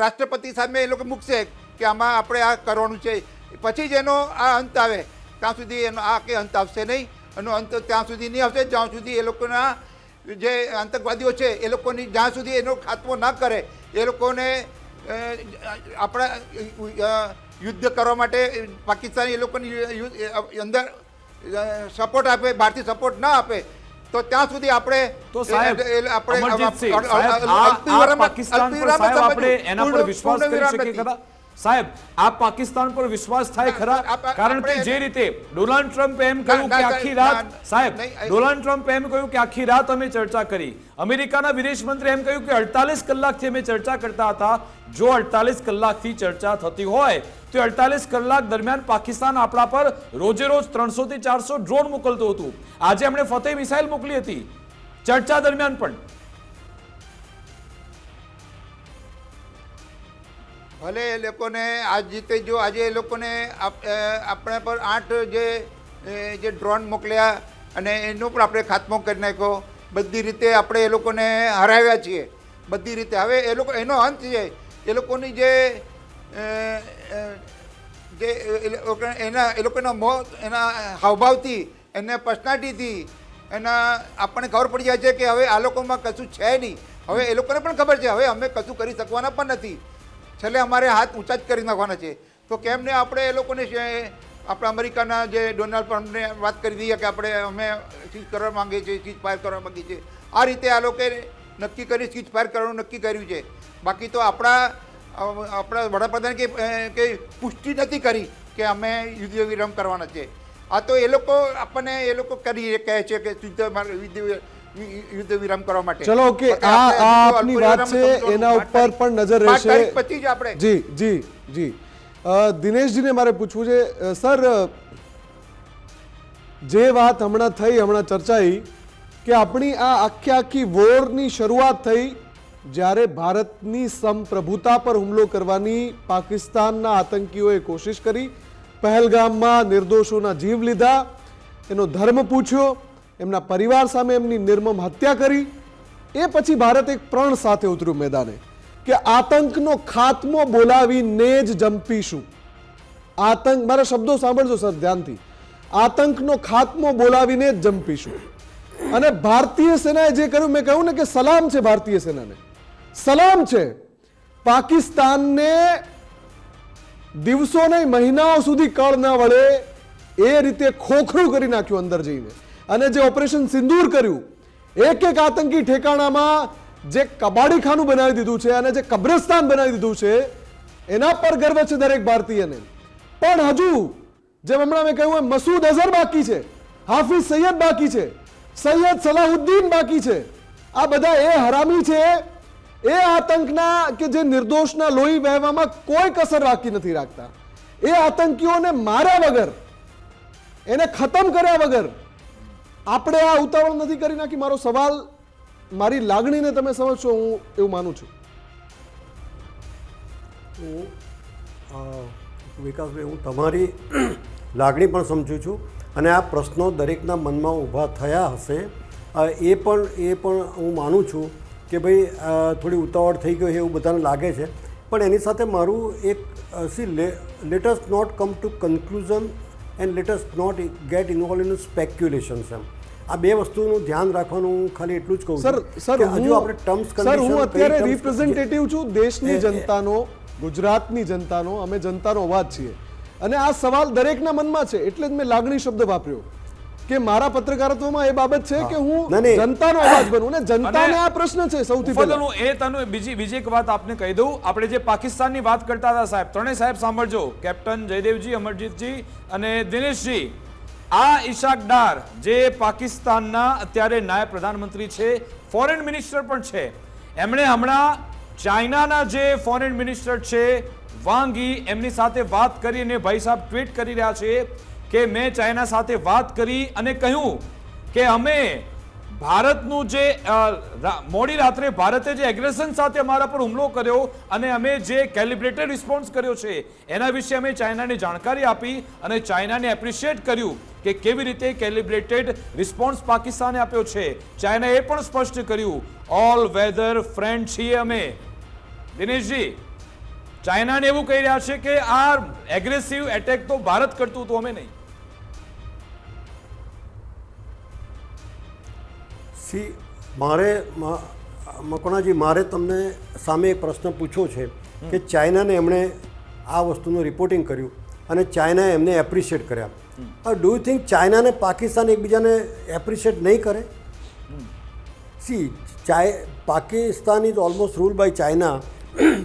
રાષ્ટ્રપતિ સામે એ લોકો મૂકશે કે આમાં આપણે આ કરવાનું છે, પછી જ એનો આ અંત આવે। ત્યાં સુધી એનો આ કે અંત આવશે નહીં, એનો અંત ત્યાં સુધી નહીં આવશે જ્યાં સુધી એ લોકોના જે આતંકવાદીઓ છે એ લોકોની જ્યાં સુધી એનો ખાત્મો ના કરે, એ લોકોને આપણા યુદ્ધ કરવા માટે પાકિસ્તાન એ લોકોની અંદર સપોર્ટ આપે, ભારતીય સપોર્ટ ના આપે, તો ત્યાં સુધી આપણે તો સાહેબ અમરજીતસિંહ સાહેબ આ પાકિસ્તાન પર સાહેબ આપણે એના પર વિશ્વાસ કરી શકીએ ખરા? સાહેબ આ પાકિસ્તાન પર વિશ્વાસ થાય ખરા? કારણ કે જે રીતે ડોનાલ્ડ ટ્રમ્પે એમ કહ્યું કે આખી રાત, સાહેબ ડોનાલ્ડ ટ્રમ્પે એમ કહ્યું કે આખી રાત અમે ચર્ચા કરી, અમેરિકાના વિદેશ મંત્રી એમ કહ્યું કે 48 કલાકથી અમે ચર્ચા કરતા હતા। જો 48 કલાકથી ચર્ચા થતી હોય તો 48 કલાક દરમિયાન પાકિસ્તાન આપણા પર રોજે રોજ 300 થી 400 ડ્રોન મોકલતું હતું, આજે એમણે ફતેહ મિસાઇલ મોકલી હતી ચર્ચા દરમિયાન પણ। ભલે એ લોકોને આજ જીતે, જો આજે એ લોકોને આપણા પર 8 જે ડ્રોન મોકલ્યા અને એનો પણ આપણે ખાત્મો કરી નાખ્યો, બધી રીતે આપણે એ લોકોને હરાવ્યા છીએ, બધી રીતે। હવે એ લોકો એનો અંત છે, એ લોકોની એ લોકોના મોત, એના હાવભાવથી, એના પર્સનાલિટીથી એના આપણને ખબર પડી જાય છે કે હવે આ લોકોમાં કશું છે નહીં। હવે એ લોકોને પણ ખબર છે હવે અમે કશું કરી શકવાના પણ નથી, છેલ્લે અમારે હાથ ઊંચા જ કરી નાખવાના છે। તો કેમ ને આપણે એ લોકોને આપણા અમેરિકાના જે ડોનાલ્ડ ટ્રમ્પને વાત કરી દઈએ કે અમે સીઝ કરવા માંગીએ છીએ, સીઝ ફાયર કરવા માંગીએ છીએ, આ રીતે આ લોકોએ નક્કી કરી સીઝ ફાયર કરવાનું નક્કી કર્યું છે। બાકી તો આપણા વડાપ્રધાન કે પુષ્ટિ નથી કરી કે અમે યુદ્ધ વિરામ કરવાના છે। આ તો એ લોકો આપણને એ લોકો કરી કહે છે કે યુદ્ધ વિરામ કરવા માટે। ચલો ઓકે, આ આપની વાત છે, એના ઉપર પણ નજર રહેશે। પછી જ આપણે જી જી જી દિનેશજીને મારે પૂછવું છે સર, જે વાત હમણાં થઈ, હમણાં ચર્ચાઈ કે આપણી આ આખી વોરની શરૂઆત થઈ જ્યારે ભારતની સંપ્રભુતા પર હુમલો કરવાની પાકિસ્તાનના આતંકીઓએ કોશિશ કરી, પહેલગામમાં નિર્દોષોના જીવ લીધા, એનો ધર્મ પૂછ્યો, એમના પરિવાર સામે એમની નિર્મમ હત્યા કરી, એ પછી ભારત એક પ્રણ સાથે ઉતર્યું મેદાને કે આતંકનો ખાત્મો બોલાવીને જ જંપીશું। આતંક, મારા શબ્દો સાંભળજો સર ધ્યાનથી, આતંકનો ખાત્મો બોલાવીને જ જંપીશું। અને ભારતીય સેનાએ જે કર્યું, મેં કહ્યું ને કે સલામ છે ભારતીય સેનાને, સલામ છે। પાકિસ્તાનને દિવસો નહીં મહિનાઓ સુધી કળ ના વળે એ રીતે ખોખરું કરી નાખ્યું અંદર જઈને, અને જે ઓપરેશન સિંદૂર કર્યું, એક એક આતંકી ઠેકાણામાં જે કબાડીખાનું બનાવી દીધું છે અને જે કબ્રસ્તાન બનાવી દીધું છે, એના પર ગર્વ છે દરેક ભારતીયને। પણ હજુ જેમ હમણાં મેં કહ્યું મસૂદ અઝહર બાકી છે, હાફિઝ સૈયદ બાકી છે, સૈયદ સલાહુદ્દીન બાકી છે। આ બધા એ હરામી છે, એ આતંકના કે જે નિર્દોષના લોહી વહેવામાં કોઈ કસર બાકી નથી રાખતા। એ આતંકીઓને માર્યા વગર, એને ખતમ કર્યા વગર આપણે આ ઉતાવળ નથી કરી નાખી। મારો સવાલ, મારી લાગણીને તમે સમજશો, હું એવું માનું છું। વિકાસભાઈ, હું તમારી લાગણી પણ સમજું છું અને આ પ્રશ્નો દરેકના મનમાં ઊભા થયા હશે એ પણ હું માનું છું કે ભાઈ થોડી ઉતાવળ થઈ ગઈ એવું બધાને લાગે છે. પણ એની સાથે મારું એક let us not come to conclusion and let us not get involve in speculations. એમ આ બે વસ્તુનું ધ્યાન રાખવાનું હું ખાલી એટલું જ કહું સર હજુ આપણે ટર્મ્સ હું અત્યારે રિપ્રેઝેન્ટેટિવ છું દેશની જનતાનો, ગુજરાતની જનતાનો. અમે જનતાનો અવાજ છીએ અને આ સવાલ દરેકના મનમાં છે એટલે જ મેં લાગણી શબ્દ વાપર્યો કે મારા પત્રકારત્વમાં એ બાબત છે કે હું જનતાનો અવાજ બનું અને જનતાને આ પ્રશ્ન છે સૌથી પહેલા. એ તને બીજી એક વાત આપને કહી દઉં. આપણે જે પાકિસ્તાનની વાત કરતા હતા સાહેબ, ત્રણેય સાહેબ સાંભળજો, કેપ્ટન જયદેવજી, અમરજીતજી અને દિનેશજી. આ ઇશાક ડાર જે પાકિસ્તાનના અત્યારે નાયબ પ્રધાનમંત્રી છે, ફોરેન મિનિસ્ટર પણ છે, એમણે હમણાં ચાઇનાના જે ફોરેન મિનિસ્ટર છે વાંગ યી, એમની સાથે વાત કરી અને ભાઈ સાહેબ ટ્વીટ કરી રહ્યા છે કે મેં ચાઇના સાથે વાત કરી અને કહ્યું કે અમે ભારતનું જે મોડી રાત્રે ભારતે જે એગ્રેશન સાથે અમારા પર હુમલો કર્યો અને અમે જે કેલિબ્રેટેડ રિસ્પોન્સ કર્યો છે એના વિશે અમે ચાઇનાને જાણકારી આપી અને ચાઇનાને એપ્રિશિએટ કર્યું કે કેવી રીતે કેલિબ્રેટેડ રિસ્પોન્સ પાકિસ્તાને આપ્યો છે. ચાઇનાએ એ પણ સ્પષ્ટ કર્યું ઓલ વેધર ફ્રેન્ડ છીએ અમે. દિનેશજી, ચાઇનાને એવું કહી રહ્યા છે કે આ એગ્રેસિવ એટેક તો ભારત કરતું હતું, અમે નહીં. મકવાણાજી, મારે તમને સામે એક પ્રશ્ન પૂછવો છે કે ચાઇનાને એમણે આ વસ્તુનું રિપોર્ટિંગ કર્યું અને ચાઇનાએ એમને એપ્રિશિએટ કર્યા. ડુ યુ થિંક ચાઇના અને પાકિસ્તાન એકબીજાને એપ્રિશિએટ નહીં કરે? Pakistan is almost rule by China.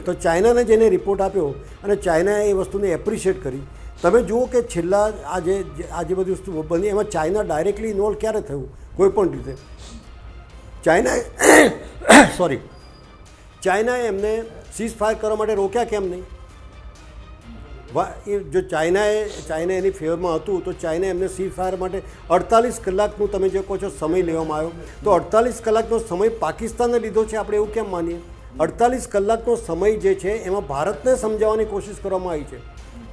તો ચાઇનાને જેને રિપોર્ટ આપ્યો અને ચાઇનાએ એ વસ્તુને એપ્રિશિએટ કરી. તમે જુઓ કે છેલ્લા આ જે બધી વસ્તુ બની એમાં ચાઇના ડાયરેક્ટલી ઇન્વોલ્વ ક્યારે થયું? કોઈ પણ રીતે ચાઇનાએ એમને સીઝ ફાયર કરવા માટે રોક્યા કેમ નહીં? જો ચાઇના એની ફેવરમાં હતું તો ચાઇના એમને સીઝ ફાયર માટે 48 કલાકનું તમે જે કહો છો સમય લેવામાં આવ્યો, તો 48 કલાકનો સમય પાકિસ્તાને લીધો છે આપણે એવું કેમ માનીએ? 48 કલાકનો સમય જે છે એમાં ભારતને સમજાવવાની કોશિશ કરવામાં આવી છે.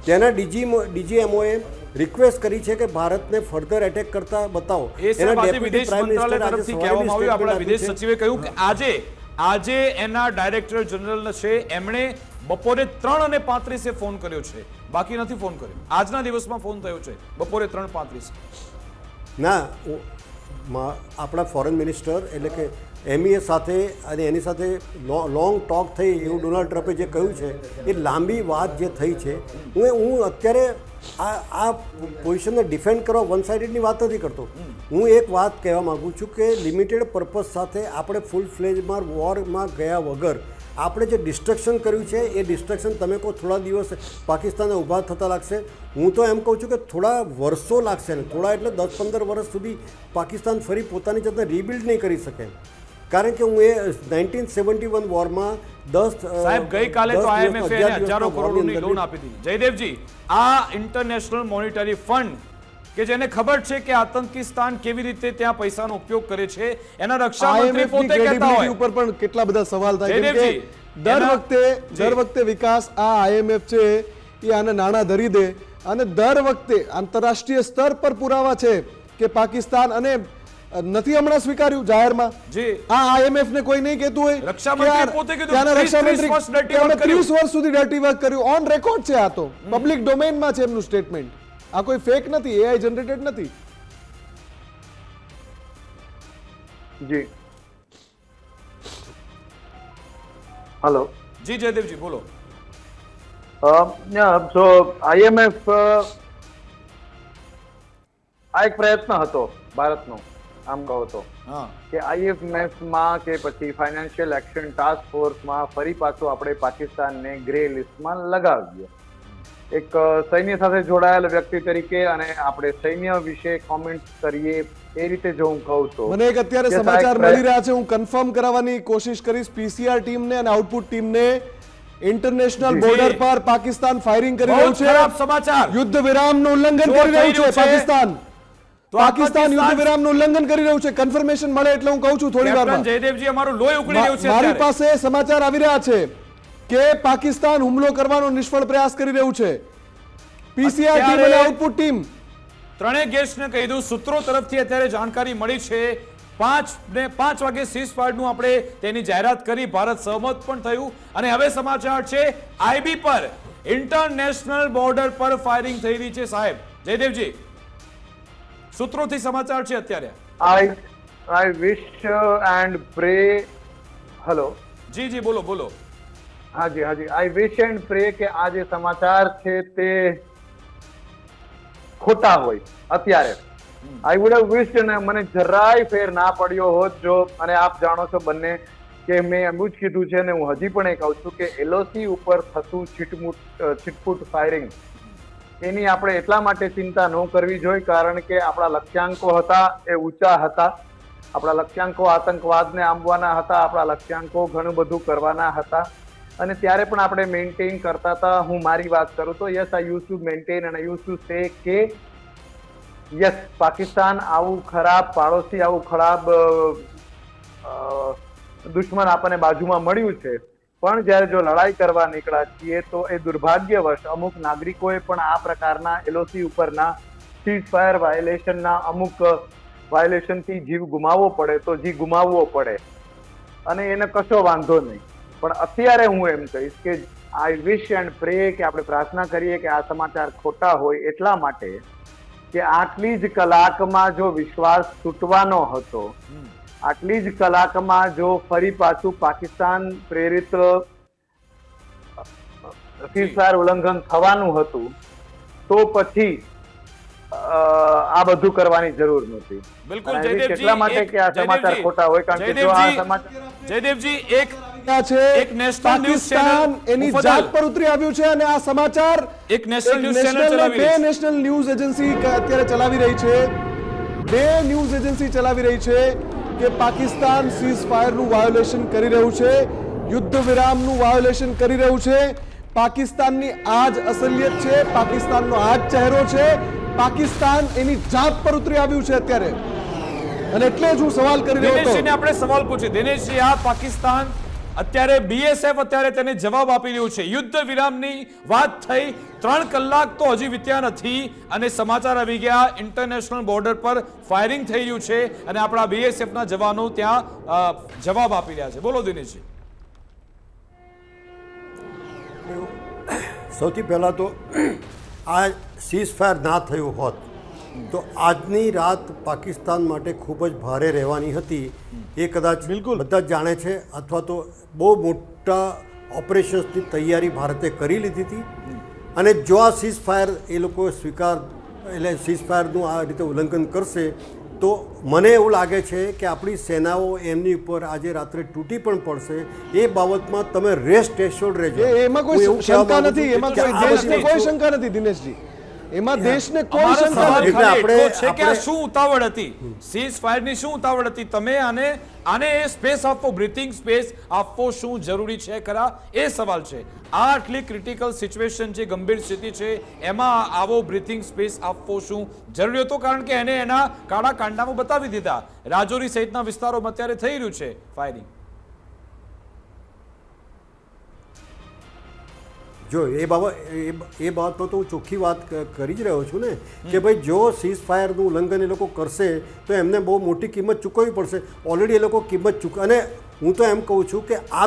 તેના ડીજીએમઓએ રિક્વેસ્ટ કરી છે કે ભારતને ફર્ધર એટેક કરતા બતાવો. એના ડેપ્યુટી પ્રાઇમ મિનિસ્ટર તરફથી કહેવામાં આવ્યું, આપણા વિદેશ સચિવે કહ્યું કે આજે એના ડાયરેક્ટર જનરલ છે એમણે બપોરે 3:35 ફોન કર્યો છે, બાકી નથી ફોન કર્યો. આજના દિવસમાં ફોન થયો છે બપોરે 3:35. ના, આપણા ફોરેન મિનિસ્ટર એટલે કે એમઈએ સાથે અને એની સાથે લોંગ ટોક થઈ એવું ડોનાલ્ડ ટ્રમ્પે જે કહ્યું છે એ લાંબી વાત જે થઈ છે. હું અત્યારે આ પોઝિશનને ડિફેન્ડ કરવા વન સાઇડેડની વાત નથી કરતો. હું એક વાત કહેવા માગું છું કે લિમિટેડ પર્પઝ સાથે આપણે ફૂલ ફ્લેજમાં વોરમાં ગયા વગર આપણે જે ડિસ્ટ્રક્શન કર્યું છે એ ડિસ્ટ્રક્શન તમે કહો થોડા દિવસ પાકિસ્તાનને ઊભા થતા લાગશે. હું તો એમ કહું છું કે થોડા વર્ષો લાગશે ને, થોડા એટલે 10-15 વર્ષ સુધી પાકિસ્તાન ફરી પોતાની જાતને રીબિલ્ડ નહીં કરી શકે. કારણ કે હું એ 1971 વોરમાં 10 સાહેબ ગઈકાલે તો IMF એ હજારો કરોડોની લોન આપી દીધી. જયદેવજી, આ ઇન્ટરનેશનલ મોનિટરી ફંડ કે જેને ખબર છે કે આતંકિસ્તાન કેવી રીતે ત્યાં પૈસાનો ઉપયોગ કરે છે, એના રક્ષા મંત્રી પોતે કહેતા હોય ઉપર પણ કેટલા બધા સવાલ થાય કેમ કે દર વખતે વિકાસ આ IMF છે એ આને નાણાં ધરી દે અને દર વખતે આંતરરાષ્ટ્રીય સ્તર પર પુરાવા છે કે પાકિસ્તાન અને નથી હમણાં સ્વીકાર્યું જાહેરમાં આ IMF ને કોઈ નહીં કહેતું હોય. રક્ષા મંત્રી પોતે કીધું 30 વર્ષ સુધી ડર્ટી વર્ક કર્યું. ઓન રેકોર્ડ છે, આ તો પબ્લિક ડોમેઇનમાં છે એમનું સ્ટેટમેન્ટ. આ કોઈ ફેક નથી, AI જનરેટેડ નથી. જી હેલો જી જયદેવજી બોલો. સો IMF આ એક પ્રયત્ન હતો ભારતનો, આમ કહો તો કે IMF માં કે પછી ફાઇનાન્શિયલ એક્શન ટાસ્ક ફોર્સમાં ફરી પાછું આપણે પાકિસ્તાનને ગ્રે લિસ્ટમાં લગાવીએ. એક સૈન્ય સાથે જોડાયેલ વ્યક્તિ તરીકે અને આપણે સૈન્ય વિશે કોમેન્ટ કરીએ એ રીતે જો હું કહું તો મને એક અત્યારે સમાચાર મળી રહ્યા છે, હું કન્ફર્મ કરાવવાની કોશિશ કરીશ PCR ટીમને અને આઉટપુટ ટીમને. ઇન્ટરનેશનલ બોર્ડર પર પાકિસ્તાન ફાયરિંગ કરી રહ્યું છે. સમાચાર, યુદ્ધ વિરામનું ઉલ્લંઘન કરી રહ્યું છે પાકિસ્તાન યુદ્ધ વિરામનું ઉલ્લંઘન કરી રહ્યું છે. કન્ફર્મેશન મળે એટલે હું કહું છું થોડી વારમાં. જયદેવજી અમારું લોહી ઉકળી રહ્યું છે. મારી પાસે સમાચાર આવી રહ્યા છે કે પાકિસ્તાન હુમલો કરવાનો નિષ્ફળ પ્રયાસ કરી રહ્યું છે. પીસીઆર ટીમ અને આઉટપુટ ટીમ ત્રણેય ગેસ્ટને કહી દઉં, સૂત્રો તરફથી અત્યારે જાણકારી મળી છે 5 વાગે સીઝફાયરનું આપણે તેની જાહેરાત કરી, ભારત સહમત પણ થયું અને હવે સમાચાર છે આઈબી પર ઇન્ટરનેશનલ બોર્ડર પર ફાયરિંગ થઈ રહી છે. સાહેબ જયદેવજી, સૂત્રોથી સમાચાર છે અત્યારે. I wish and pray. Hello, જી બોલો બોલો. હાજી I wish and pray કે આ જે સમાચાર છે તે ખોટા હોય. અત્યારે I would have wished અને મને જરાય ફેર ના પડ્યો હોત જો, અને આપ જાણો છો બંને કે મેં એમ જ કીધું છે અને હું હજી પણ એ કહું છું કે એલઓસી ઉપર થતું છીટફૂટ ફાયરિંગ એની આપણે એટલા માટે ચિંતા ન કરવી જોઈએ કારણ કે આપણા લક્ષ્યાંકો હતા એ ઊંચા હતા. આપણા લક્ષ્યાંકો આતંકવાદને આંબવાના હતા, આપણા લક્ષ્યાંકો ઘણું બધું કરવાના હતા અને ત્યારે પણ આપણે મેન્ટેન કરતા હતા. હું મારી વાત કરું તો yes I use to maintain અને યુઝ ટુ સે કે યસ પાકિસ્તાન આવું ખરાબ પાડોશી, આવું ખરાબ દુશ્મન આપણને બાજુમાં મળ્યું છે, પણ જ્યારે જો લડાઈ કરવા નીકળ્યા છીએ તો એ દુર્ભાગ્યવશ અમુક નાગરિકોએ પણ આ પ્રકારના એલઓસી ઉપરના સીઝફાયર વાયોલેશનના અમુક વાયોલેશનથી જીવ ગુમાવવો પડે તો જીવ ગુમાવવો પડે અને એને કશો વાંધો નહીં. પણ અત્યારે હું એમ કહીશ કે આઈ વિશ એન્ડ પ્રે કે આપણે પ્રાર્થના કરીએ કે આ સમાચાર ખોટા હોય એટલા માટે કે આટલી જ કલાકમાં જો વિશ્વાસ તૂટવાનો હતો, આટલી જ કલાકમાં જો ફરી પાછું પાકિસ્તાન પ્રેરિત સીઝફાયર ઉલ્લંઘન થવાનું હતું તો પછી આ બધું કરવાની જરૂર નથી. બિલકુલ એટલા માટે કે આ સમાચાર ખોટા હોય કારણ કે જો આ સમાચાર જયદેવજી એક પાકિસ્તાન એની જાત પર ઉતરી આવ્યું છે અને આ સમાચાર એક નેશનલ ન્યૂઝ ચેનલ ચલાવી બે રહી છે. નેશનલ ન્યૂઝ એજન્સી અત્યારે ચલાવી રહી છે. બે ન્યૂઝ એજન્સી ચલાવી રહી છે કે પાકિસ્તાન સીઝફાયરનું વાયોલેશન કરી રહ્યું છે, યુદ્ધ વિરામનું વાયોલેશન કરી રહ્યું છે. પાકિસ્તાનની આ જ અસલિયત છે, પાકિસ્તાનનો આ જ ચહેરો છે. પાકિસ્તાન એની જાત પર ઉતરી આવ્યું છે અત્યારે અને એટલે જ હું સવાલ કરી રહ્યો હતો. દિનેશજીને આપણે સવાલ પૂછીએ. દિનેશજી, આ પાકિસ્તાન અત્યારે બીએસએફ અત્યારે તેને જવાબ આપી રહ્યું છે. યુદ્ધ વિરામની વાત થઈ, 3 કલાક તો હજી વીત્યા નથી અને સમાચાર આવી ગયા ઇન્ટરનેશનલ બોર્ડર પર ફાયરિંગ થઈ રહ્યું છે અને આપણા બીએસએફના જવાનો ત્યાં જવાબ આપી રહ્યા છે. બોલો દિનેશજી. સૌથી પહેલાં તો આ સીઝફાયર ના થયું હોત તો આજની રાત પાકિસ્તાન માટે ખૂબ જ ભારે રહેવાની હતી. એ કદાચ બધા જ જાણે છે અથવા તો બહુ મોટા ઓપરેશન્સની તૈયારી ભારતે કરી લીધી હતી અને જો આ સીઝફાયર એ લોકો એટલે સીઝફાયરનું આ રીતે ઉલ્લંઘન કરશે તો મને એવું લાગે છે કે આપણી સેનાઓ એમની ઉપર આજે રાત્રે તૂટી પણ પડશે. એ બાબતમાં તમે રેસ્ટ એશ્યોર્ડ રહેજો. એમાં કોઈ શંકા નથી, એમાં કોઈ શંકા નથી દિનેશજી, એમાં દેશને કોઈ શંકા નથી. એટલે આપણે છે કે આ શું ઉતાવળ હતી, સીઝફાયરની શું ઉતાવળ હતી? તમે આને સ્પેસ આપવો, બ્રીથિંગ સ્પેસ આપવો શું જરૂરી છે ખરા? એ સવાલ છે. આ આટલી ક્રિટિકલ સિચ્યુએશન છે, ગંભીર સ્થિતિ છે, એમાં આવો બ્રીથિંગ સ્પેસ આપવો શું જરૂરી હતો? કારણ કે એને એના કાળા કાંડામાં બતાવી દીધા. રાજૌરી સહિતના વિસ્તારોમાં અત્યારે થઈ રહ્યું છે ફાયરિંગ. જો એ બાબતમાં તો હું ચોખ્ખી વાત કરી જ રહ્યો છું ને કે ભાઈ જો સીઝફાયરનું ઉલ્લંઘન એ લોકો કરશે તો એમને બહુ મોટી કિંમત ચૂકવવી પડશે. ઓલરેડી એ લોકો કિંમત અને હું તો એમ કહું છું કે આ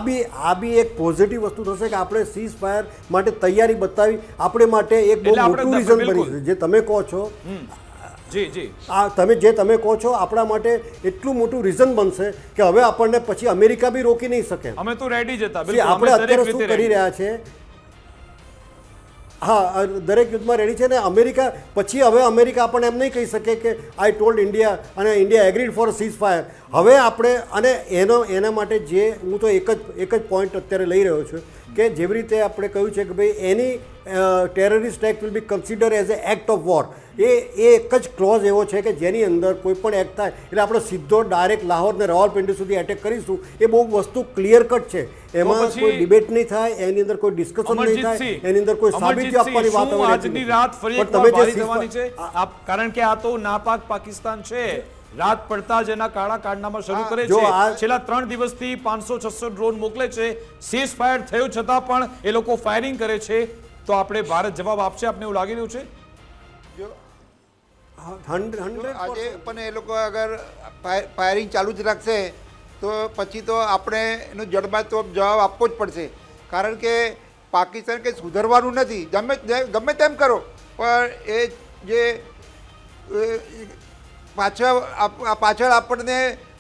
બી એક પોઝિટિવ વસ્તુ થશે કે આપણે સીઝફાયર માટે તૈયારી બતાવી આપણે માટે એક બહુ મોટું રીઝન બની છે. જે તમે કહો છો તમે કહો છો આપણા માટે એટલું મોટું રીઝન બનશે કે હવે આપણને પછી અમેરિકા બી રોકી નહીં શકે. અમે તો રેડી જ હતા. આપણે અત્યારે શું કરી રહ્યા છે? હા, દરેક યુદ્ધમાં રેડી છે ને અમેરિકા પછી હવે અમેરિકા આપણને એમ નહીં કહી શકે કે આઈ ટોલ્ડ ઇન્ડિયા અને ઇન્ડિયા એગ્રીડ ફોર સીઝફાયર. હવે આપણે અને એના માટે જે હું તો એક જ પોઈન્ટ અત્યારે લઈ રહ્યો છું કે જેવી રીતે આપણે કહ્યું છે કે ભાઈ એની terrorist act will be consider as a act of war. એ એક જ ક્લોઝ એવો છે કે જેની અંદર કોઈ પણ એક્ટ થાય એટલે આપણે સીધો ડાયરેક્ટ લાહોર ને રાવલપિંડી સુધી એટેક કરીશું. એ બહુ વસ્તુ ક્લિયર કટ છે, એમાં કોઈ ડિબેટ નહીં થાય, એની અંદર કોઈ ડિસ્કશન નહીં થાય, એની અંદર કોઈ સાબિતી આપવાની વાત આજની રાત ફરી એકવાર ભારી થવાની છે કારણ કે આ તો નાપાક પાકિસ્તાન છે. રાત પડતા જ એના કાળા કારનામા શરૂ કરે જો છે. આ- છેલ્લા 3 દિવસથી 500-600 ડ્રોન મોકલે છે. સીઝ ફાયર થયું છતાં પણ એ લોકો ફાયરિંગ કરે છે. તો આપણે ભારત જવાબ આપશે, આપને એવું લાગી રહ્યું છે? જો 100% આજે પણ એ લોકો અગર ફાયરિંગ ચાલુ જ રાખશે તો પછી તો આપણે એનો જડબાતોડ જવાબ આપવો જ પડશે. કારણ કે પાકિસ્તાન કંઈ સુધરવાનું નથી. ગમે તેમ કરો પણ એ જે પાછળ આપણને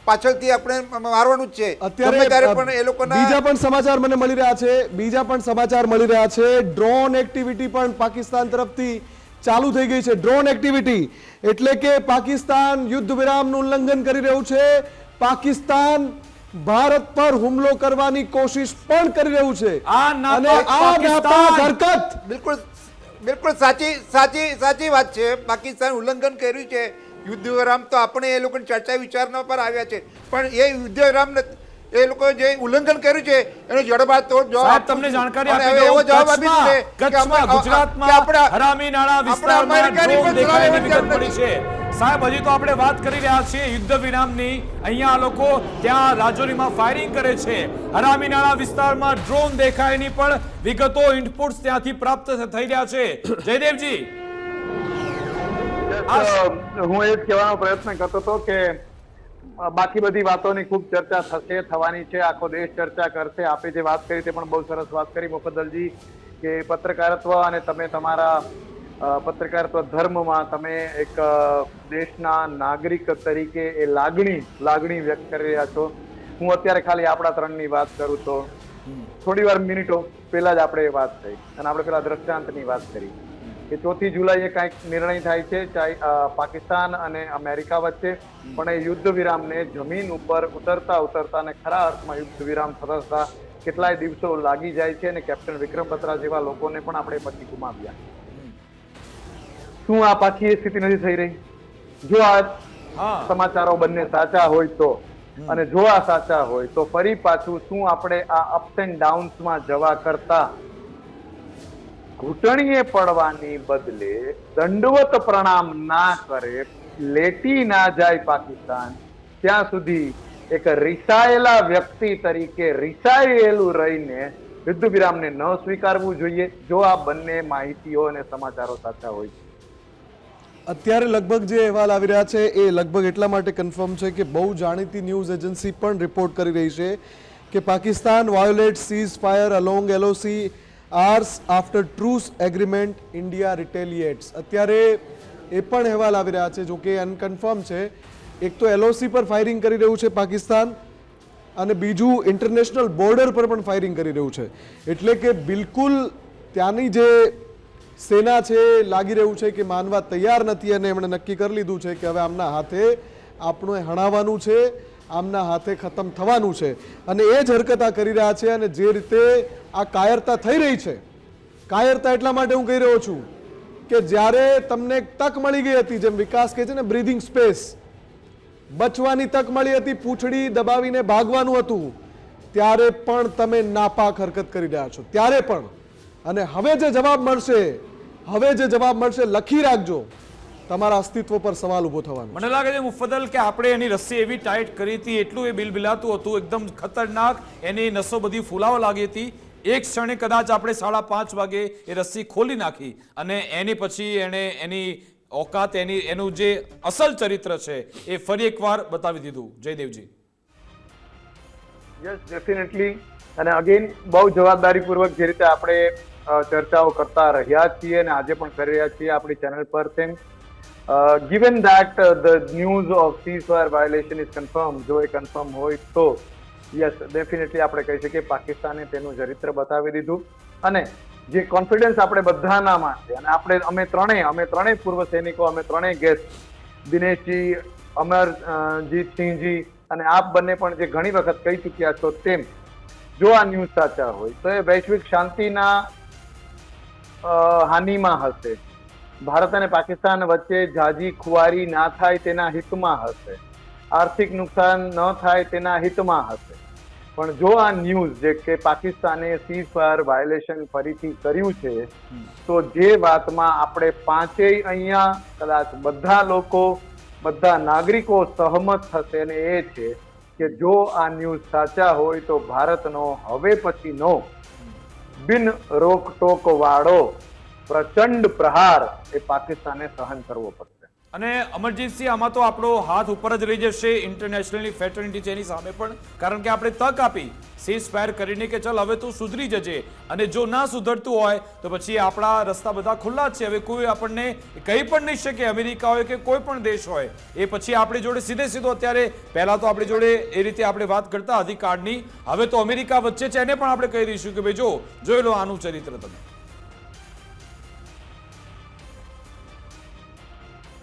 પાછળથી આપણે મારવાનું જ છે. ગમે ત્યારે પણ એ લોકોના બીજા પણ સમાચાર મને મળી રહ્યા છે. ડ્રોન એક્ટિવિટી પણ પાકિસ્તાન તરફથી ચાલુ થઈ ગઈ છે. ડ્રોન એક્ટિવિટી એટલે કે પાકિસ્તાન યુદ્ધ વિરામનું ઉલ્લંઘન કરી રહ્યું છે. પાકિસ્તાન ભારત પર હુમલો કરવાની કોશિશ પણ કરી રહ્યું છે. આ નાપાક નાપાક હરકત બિલકુલ સાચી વાત છે. પાકિસ્તાન ઉલ્લંઘન કર્યું છે યુદ્ધ વિરામ. તો આપણે એ લોકોની ચર્ચા વિચારણા પર આવ્યા છે, પણ એ યુદ્ધ વિરામ એ લોકો જે ઉલ્લંઘન કર્યું છે એનો જડબાતોડ જવાબ સાહેબ, તમને જાણકારી અને આપી હવે એવો દઉં. જવાબ આપી દીધો છે કે કચ્છમાં, ગુજરાતમાં હરામી નાળા વિસ્તારમાં ડ્રોન દેખાયની વિગત મળી છે. સાહેબ, હજી તો આપણે વાત કરી રહ્યા છીએ યુદ્ધ વિરામની. અહીંયા આ લોકો ત્યાં રાજૌરીમાં ફાયરિંગ કરે છે. હરામી નાળા વિસ્તારમાં ડ્રોન દેખાયની પણ વિગતો, ઇનપુટ્સ ત્યાંથી પ્રાપ્ત થઈ રહ્યા છે. જયદેવજી, હું એ જ કહેવાનો પ્રયત્ન કરતો હતો કે બાકી બધી વાતોની ખૂબ ચર્ચા થવાની છે. આખો દેશ ચર્ચા કરશે. આપે જે વાત કરી તે પણ બહુ સરસ વાત કરી મુફદ્દલજી, કે પત્રકારત્વ અને તમે તમારા પત્રકારત્વ ધર્મમાં તમે એક દેશના નાગરિક તરીકે એ લાગણી વ્યક્ત કરી રહ્યા છો. હું અત્યારે ખાલી આપણા ત્રણની વાત કરું તો થોડી વાર મિનિટો પહેલા જ આપણે વાત થઈ અને આપણે પેલા દ્રષ્ટાંતની વાત કરી કે 4 જુલાઈએ કાંઈક નિર્ણય થાય છે પાકિસ્તાન અને અમેરિકા વચ્ચે, પણ એ યુદ્ધ વિરામને જમીન ઉપર ઉતરતા અને ખરા અર્થમાં યુદ્ધ વિરામ થતા કેટલાય દિવસો લાગી જાય છે અને કેપ્ટન વિક્રમ બત્રા જેવા લોકોને પણ આપણે પછી ગુમાવ્યા. શું આ પાછી એ સ્થિતિ નથી થઈ રહી? જો આ સમાચારો બંને સાચા હોય તો, અને જો આ સાચા હોય તો ફરી પાછું શું આપણે આ અપ્સ એન્ડ ડાઉન્સમાં જવા કરતા ઘૂંટણીએ પડવાની બદલે દંડવત પ્રણામ ના કરે, લેટી ના જાય પાકિસ્તાન, ત્યાં સુધી એક રિસાયેલા વ્યક્તિ તરીકે રિસાયેલું રહીને યુદ્ધ વિરામને ન સ્વીકારવું જોઈએ, જો આ બંને માહિતીઓ અને સમાચારો સાચા હોય. અત્યારે લગભગ જે અહેવાલ આવી રહ્યા છે એ લગભગ એટલા માટે કન્ફર્મ છે કે બહુ જાણીતી ન્યૂઝ એજન્સી પણ રિપોર્ટ કરી રહી છે કે Pakistan violate ceasefire along LOC hours after truce agreement, India retaliates. અત્યારે એ પણ અહેવાલ આવી રહ્યા છે, જો કે અનકન્ફર્મ છે. એક તો LOC પર ફાયરિંગ કરી રહ્યું છે પાકિસ્તાન, અને બીજું ઇન્ટરનેશનલ બોર્ડર પર પણ ફાયરિંગ કરી રહ્યું છે. એટલે કે બિલકુલ ત્યાંની જે સેના છે લાગી રહ્યું છે કે માનવા તૈયાર નથી, અને એમણે નક્કી કરી લીધું છે કે હવે આમના હાથે આપણે હણાવવાનું છે, આમના હાથે ખતમ થવાનું છે. અને એ જ હરકત આ કરી રહ્યા છે. અને જે રીતે આ કાયરતા થઈ રહી છે, કાયરતા એટલા માટે હું કહી રહ્યો છું કે જ્યારે તમને તક મળી ગઈ હતી, જેમ વિકાસ કહે છે ને, બ્રીધિંગ સ્પેસ, બચવાની તક મળી હતી, પૂંછડી દબાવીને ભાગવાનું હતું, ત્યારે પણ તમે નાપાક હરકત કરી રહ્યા છો. ત્યારે પણ. અને હવે જે જવાબ મળશે લખી રાખજો, તમારા અસ્તિત્વ પર સવાલ ઉભો થવાનો. મને લાગે છે મુફદ્દલ કે આપણે એની રસ્સી એવી ટાઈટ કરી હતી, એટલું એ બિલબિલાતું હતું, એકદમ ખતરનાક, એની નસો બધી ફૂલાવા લાગી હતી. એક ક્ષણે કદાચ આપણે 5:30 વાગે એ રસ્સી ખોલી નાખી, અને એની પછી એણે એની ઓકાત, એનું જે અસલ ચરિત્ર છે એ ફરી એકવાર બતાવી દીધું. જયદેવજી, યસ, ડેફિનેટલી. અને અગેન બહુ જવાબદારીપૂર્વક જે રીતે આપણે ચર્ચાઓ કરતા રહ્યા છીએ અને આજે પણ કરી રહ્યા છીએ આપણી ચેનલ પર, તેમ given that the news of ceasefire violation is confirmed, જો એ કન્ફર્મ હોય તો યસ, ડેફિનેટલી આપણે કહી શકીએ પાકિસ્તાને તેનું ચરિત્ર બતાવી દીધું. અને જે કોન્ફિડન્સ આપણે બધાનામાં છે, અને અમે ત્રણેય પૂર્વ સૈનિકો, અમે ત્રણેય ગેસ્ટ, દિનેશજી, અમરજીત સિંહજી અને આપ બંને પણ જે ઘણી વખત કહી ચૂક્યા છો તેમ, જો આ ન્યૂઝ સાચા હોય તો એ વૈશ્વિક શાંતિના હાનિમાં હશે, ભારત અને પાકિસ્તાન વચ્ચે જાજી ખુવારી ના થાય તેના હિતમાં હશે, આર્થિક નુકસાન ન થાય તેના હિતમાં હશે. પણ જો આ ન્યૂઝ જે કે પાકિસ્તાને સીઝ ફાયર વાયોલેશન ફરીથી કર્યું છે, તો જે વાતમાં આપણે પાંચેય અહીંયા કદાચ બધા લોકો, બધા નાગરિકો સહમત થશે અને એ છે કે જો આ ન્યૂઝ સાચા હોય તો ભારતનો હવે પછીનો બિન રોકટોક વાળો પ્રચંડ પ્રહાર એ પાકિસ્તાને સહન કરવો પડશે. અને અમરજીતસિંહ, આમાં તો આપણો હાથ ઉપર જ રહી જશે ઇન્ટરનેશનલી ફેટર્નિટી છે એની સામે પણ, કારણ કે આપણે તક આપી સીઝ ફાયર કરીને કે ચલ હવે તું સુધરી જજે, અને જો ના સુધરતું હોય તો પછી આપણા રસ્તા બધા ખુલ્લા જ છે. હવે કોઈ આપણને કહી પણ નહીં શકે, અમેરિકા હોય કે કોઈ પણ દેશ હોય, એ પછી આપણી જોડે સીધે સીધો, અત્યારે પહેલા તો આપણી જોડે એ રીતે આપણે વાત કરતા અધિકારની, હવે તો અમેરિકા વચ્ચે છે, એને પણ આપણે કહી દઈશું કે ભાઈ જો જોઈ લો આનું ચરિત્ર તમે.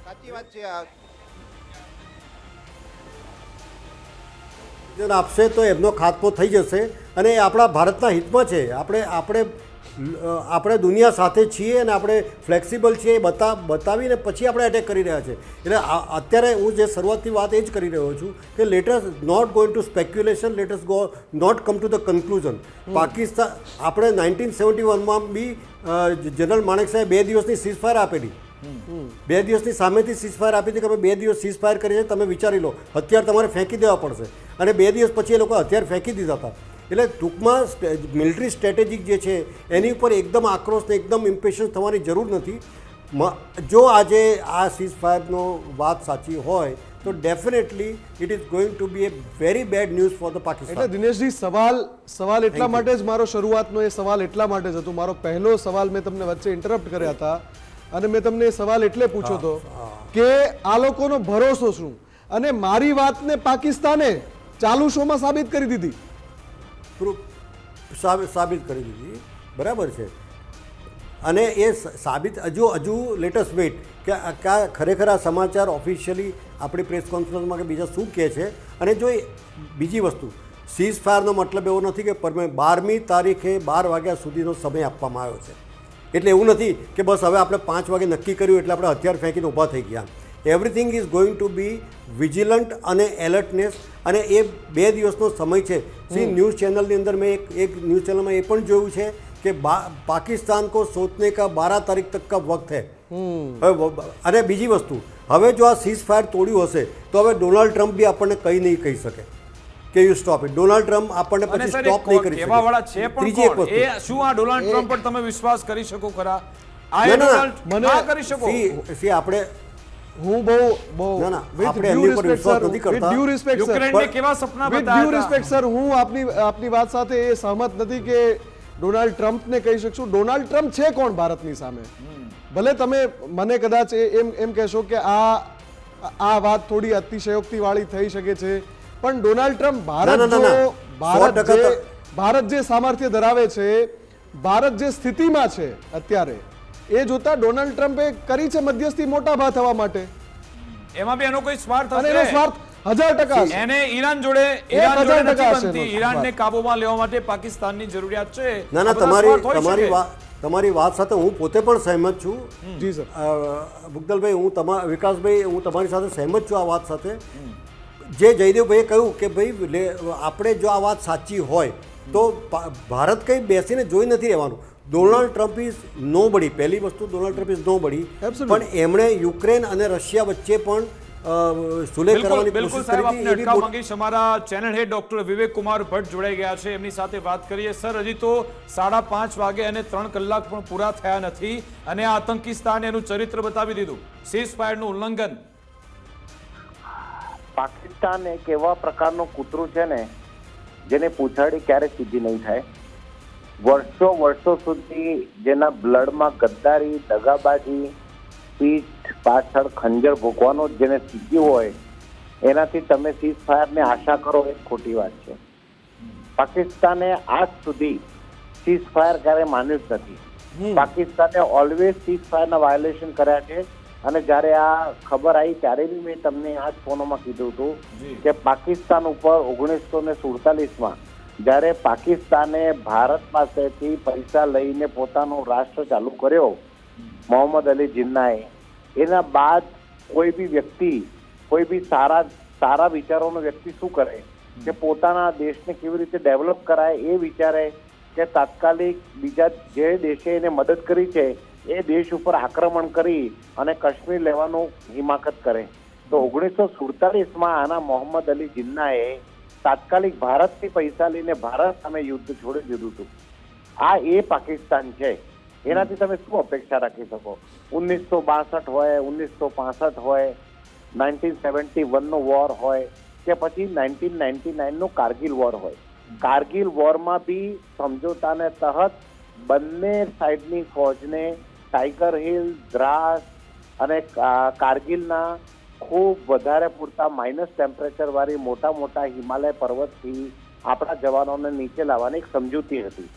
સાચી વાત છે આ. આપશે તો એમનો ખાત્મો થઈ જશે અને એ આપણા ભારતના હિતમાં છે. આપણે દુનિયા સાથે છીએ અને આપણે ફ્લેક્સિબલ છીએ બતાવીને પછી આપણે એટેક કરી રહ્યા છે. એટલે અત્યારે હું જે શરૂઆતની વાત એ જ કરી રહ્યો છું કે let us not going to speculation, let us go not come to the conclusion. Pakistan, આપણે 1971માં બી જનરલ માણેક સાહેબ 2 દિવસની સીઝફાયર આપેલી, 2 દિવસની સામેથી સીઝફાયર આપી હતી કે અમે 2 દિવસ સીઝફાયર કરીએ, તમે વિચારી લો હથિયાર તમારે ફેંકી દેવા પડશે, અને 2 દિવસ પછી એ લોકો હથિયાર ફેંકી દીધા હતા. એટલે ટૂંકમાં મિલિટરી સ્ટ્રેટેજિક જે છે એની ઉપર એકદમ આક્રોશ ને એકદમ ઇમ્પેશન્સ થવાની જરૂર નથી. જો આજે આ સીઝફાયરનો વાત સાચી હોય તો definitely it is going to be a very bad news for the Pakistan. એટલે દિનેશજી, સવાલ એટલા માટે જ મારો શરૂઆતનો એ સવાલ એટલા માટે જ હતો. મારો પહેલો સવાલ મેં તમને વચ્ચે ઇન્ટરપ્ટ કર્યા હતા અને મેં તમને એ સવાલ એટલે પૂછ્યો હતો કે આ લોકોનો ભરોસો શું, અને મારી વાતને પાકિસ્તાને ચાલુ શોમાં સાબિત કરી દીધી, સાબિત કરી દીધી. બરાબર છે. અને એ સાબિત હજુ લેટેસ્ટ વેઇટ કે ખરેખર આ સમાચાર ઓફિશિયલી આપણી પ્રેસ કોન્ફરન્સમાં કે બીજા શું કહે છે. અને જો બીજી વસ્તુ, સીઝ ફાયરનો મતલબ એવો નથી કે 12મી તારીખે 12 વાગ્યા સુધીનો સમય આપવામાં આવ્યો છે. એટલે એવું નથી કે બસ હવે આપણે 5 વાગે નક્કી કર્યું એટલે આપણે હથિયાર ફેંકીને ઊભા થઈ ગયા. Everything is going to be vigilant અને એલર્ટનેસ, અને એ 2 દિવસનો સમય છે. ન્યૂઝ ચેનલની અંદર મેં એક ન્યૂઝ ચેનલમાં એ પણ જોયું છે કે પાકિસ્તાન કો સોચને કા 12 તારીખ તક કા વક્ત હૈ. અને બીજી વસ્તુ, હવે જો આ સીઝ ફાયર તોડ્યું હશે તો હવે ડોનાલ્ડ ટ્રમ્પ બી આપણને કંઈ નહીં કહી શકે કે you stop it. Donald Trump આપણને પછી સ્ટોપ નહીં કરી શકે. ત્રીજી એક વસ્તુ, શું આ ડોનાલ્ડ ટ્રમ્પ પર તમે વિશ્વાસ કરી શકો ખરા? આ કરી શકો? આપણે હું બહુ આપણે એમની પર વિશ્વાસ નથી કરતા. યુક્રેનને કેવા સપના બતાવ્યા હતા? સર, હું આપની વાત સાથે એ સહમત નથી કે ડોનાલ્ડ ટ્રમ્પને કહી શકશું. ડોનાલ્ડ ટ્રમ્પ છે કોણ ભારતની સામે? ભલે તમે મને કદાચ એમ કહેશો કે આ વાત થોડી અતિશયોક્તિ વાળી થઈ શકે છે, પણ ડોનાલ્ડ ટ્રમ્પ ભારત જે સામર્થ્ય ધરાવે છે, ભારત જે સ્થિતિમાં છે અત્યારે, એ જોતા ડોનાલ્ડ ટ્રમ્પે કરી છે મધ્યસ્થી મોટા ભાવ થવા માટે. એમાં બી એનો કોઈ સ્વાર્થ અને એનો સ્વાર્થ 1000% છે. એને ઈરાન જોડે નથી બનતી. ઈરાનને કાબૂમાં લેવા માટે પાકિસ્તાનની જરૂરિયાત છે. ના, તમારી વાત સાથે હું પોતે પણ સહેમત છું. જી સર. ભુગદલભાઈ, વિકાસભાઈ, હું તમારી સાથે સહેમત છું આ વાત સાથે. જે જયદેવભાઈએ કહ્યું કે ભાઈ આપણે જો આ વાત સાચી હોય તો ભારત કંઈ બેસીને જોઈ નથી રહેવાનું. ડોનાલ્ડ ટ્રમ્પ ઇઝ નો બડી. પહેલી વસ્તુ, ડોનાલ્ડ ટ્રમ્પ ઇઝ નો બડી, પણ એમણે યુક્રેન અને રશિયા વચ્ચે પણ સુલેહ કરવાની કોશિશ કરી હતી. અમારા ચેનલ હેડ ડોક્ટર વિવેક કુમાર ભટ્ટ જોડાઈ ગયા છે, એમની સાથે વાત કરીએ. સર, હજી તો 5:30 વાગે અને 3 કલાક પણ પૂરા થયા નથી, અને આ આતંકિસ્તાને એનું ચરિત્ર બતાવી દીધું, સીઝ ફાયરનું ઉલ્લંઘન. પાકિસ્તાન એક એવા પ્રકારનું કૂતરું છે ને જેને પૂંછાડી ક્યારે સીધી નહીં થાય. વર્ષો સુધી જેના બ્લડમાં ગદ્દારી, દગાબાજી, પીઠ પાછળ ખંજર ભોગવાનો જેને શીખ્યું હોય, એનાથી તમે સીઝ ફાયરને આશા કરો એ ખોટી વાત છે. પાકિસ્તાને આજ સુધી સીઝ ફાયર ક્યારે માન્યું જ નથી. પાકિસ્તાને ઓલવેઝ સીઝ ફાયરના વાયોલેશન કર્યા છે. અને જ્યારે આ ખબર આવી ત્યારે બી મેં તમને આ જ ફોનોમાં કીધું હતું કે પાકિસ્તાન ઉપર 1947માં જ્યારે પાકિસ્તાને ભારત પાસેથી પૈસા લઈને પોતાનું રાષ્ટ્ર ચાલુ કર્યો, મોહમ્મદ અલી જિન્નાએ, એના બાદ કોઈ બી વ્યક્તિ, કોઈ બી સારા વિચારોનો વ્યક્તિ શું કરે કે પોતાના દેશને કેવી રીતે ડેવલપ કરાય એ વિચારે કે તાત્કાલિક બીજા જે દેશે એને મદદ કરી છે એ દેશ ઉપર આક્રમણ કરી અને કાશ્મીર લેવાનું હિમાકત કરે. તો 1947માં આના મોહમ્મદ અલી જિન્નાએ તાત્કાલિક ભારતથી પૈસા લઈને ભારત સામે યુદ્ધ છોડી દીધું હતું. આ એ પાકિસ્તાન છે. એનાથી તમે શું અપેક્ષા રાખી શકો? 1962 હોય, 1965 હોય, 1971 નો વોર હોય કે પછી 1999 નો કારગિલ વોર હોય. કારગિલ વોરમાં બી સમજોતાને તહત બંને સાઈડની ફોજને ટાઈગર હિલ, દ્રાસ અને કારગિલના ખૂબ વધારે પૂરતા માઇનસ ટેમ્પરેચર વાળી મોટા મોટા હિમાલય પર્વતથી આપણા જવાનોને નીચે લાવવાની એક સમજૂતી હતી.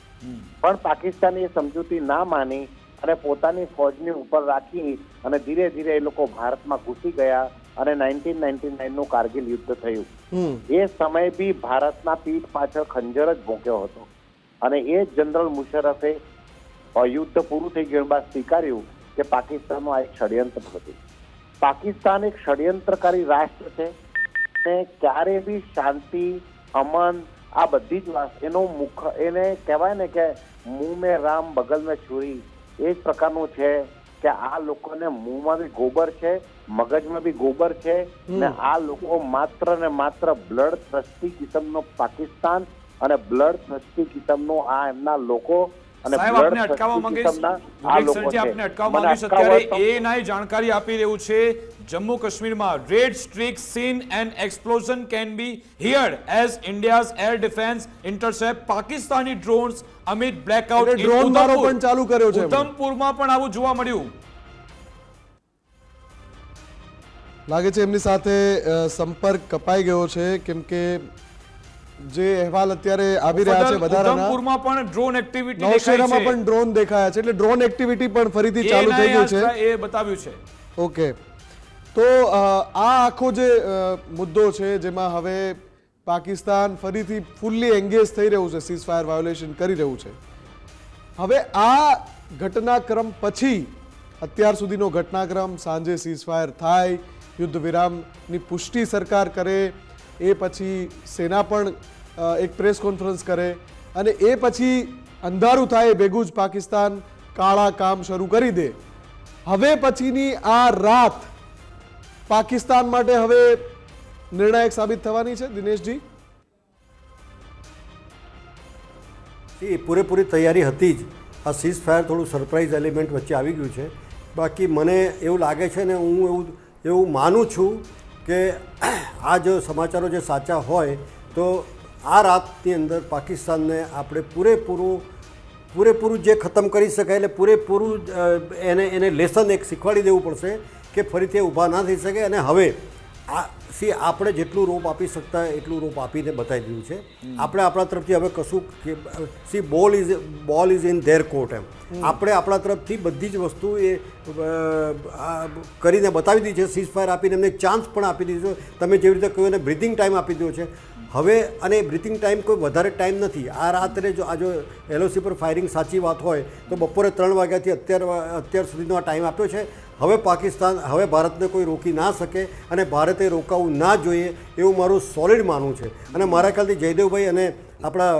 પણ પાકિસ્તાને એ સમજૂતી ના માની અને પોતાની ફોજની ઉપર રાખી અને ધીરે ધીરે એ લોકો ભારતમાં ઘૂસી ગયા અને 1999 નું કારગિલ યુદ્ધ થયું. એ સમય બી ભારતના પીઠ પાછળ ખંજર જ ભોંક્યો હતો અને એ જનરલ મુશર્રફે યુદ્ધ પૂરું થઈ ગયું બાદ સ્વીકાર્યું કે પાકિસ્તાનનું આ એક ષડયંત્ર હતું. પાકિસ્તાન એક ષડયંત્રકારી રાષ્ટ્ર છે અને ક્યારે બી શાંતિ, અમન આ બધી જ વાત એને કહેવાય ને કે મુંહ મેં રામ બગલ મેં છુરી, એ જ પ્રકારનું છે કે આ લોકોને મુંહમાં બી ગોબર છે, મગજમાં બી ગોબર છે ને આ લોકો માત્ર ને માત્ર બ્લડ થર્સ્ટી કિસ્મનો પાકિસ્તાન અને બ્લડ થર્સ્ટી કિસ્મનો આ એમના લોકો અને સાહેબ આપને અટકાવવા માંગીશ, આપને અટકાવવા માંગીશ. અત્યારે એએનઆઈ જાણકારી આપી રહ્યું છે જમ્મુ કાશ્મીરમાં red strict scene and explosion can be heard as India's air defence intercept Pakistani drones Amit blackout in drone મારો પણ ચાલુ કર્યો છે. ઉધમપુરમાં પણ આવું જોવા મળ્યું. લાગે છે એમની સાથે સંપર્ક કપાઈ ગયો છે, કેમ કે જે અહેવાલ અત્યારે આવી રહ્યા છે વધારાના, ઉધમપુરમાં પણ ડ્રોન એક્ટિવિટી નૌશેરામાં પણ ડ્રોન દેખાયા છે, એટલે ડ્રોન એક્ટિવિટી પણ ફરીથી ચાલુ થઈ ગઈ છે. એ બતાવ્યું છે. ઓકે, તો આ આખો જે મુદ્દો છે જેમાં હવે પાકિસ્તાન ફરીથી ફૂલ્લી એન્ગેજ થઈ રહ્યું છે, સીઝ ફાયર વાયોલેશન કરી રહ્યું છે. હવે આ ઘટનાક્રમ પછી અત્યાર સુધીનો ઘટનાક્રમ, સાંજે સીઝ ફાયર થાય, યુદ્ધ વિરામની પુષ્ટિ સરકાર કરે, એ પછી સેના પણ એક પ્રેસ કોન્ફરન્સ કરે અને એ પછી અંધારું થાય ભેગું જ પાકિસ્તાન કાળા કામ શરૂ કરી દે. હવે પછીની આ રાત પાકિસ્તાન માટે હવે નિર્ણાયક સાબિત થવાની છે. દિનેશજી, એ પૂરેપૂરી તૈયારી હતી જ. આ સીઝ ફાયર થોડું સરપ્રાઇઝ એલિમેન્ટ વચ્ચે આવી ગયું છે. બાકી મને એવું લાગે છે ને હું એવું માનું છું કે આ જો સમાચારો જે સાચા હોય તો આ રાતની અંદર પાકિસ્તાનને આપણે પૂરેપૂરું જે ખતમ કરી શકાય એટલે પૂરેપૂરું એને લેસન એક શીખવાડી દેવું પડશે કે ફરીથી ઊભા ના થઈ શકે. અને હવે આપણે જેટલું રોપ આપી શકતા એટલું રોપ આપીને બતાવી દીધું છે. આપણે આપણા તરફથી હવે કશું ball is in their court એમ આપણે આપણા તરફથી બધી જ વસ્તુ એ કરીને બતાવી દીધી છે. સીઝ ફાયર આપીને એમને ચાન્સ પણ આપી દીધો. તમે જેવી રીતે કહ્યું એને બ્રીથિંગ ટાઈમ આપી દીધો છે હવે. અને બ્રીથિંગ ટાઈમ કોઈ વધારે ટાઈમ નથી. આ રાત્રે જો LOC પર ફાયરિંગ સાચી વાત હોય તો બપોરે 3 વાગ્યાથી અત્યાર સુધીનો આ ટાઈમ આપ્યો છે. હવે ભારતને કોઈ રોકી ના શકે અને ભારતે રોકાવું ના જોઈએ એવું મારું સોલિડ માનવું છે. અને મારા ખ્યાલથી જયદેવભાઈ અને આપણા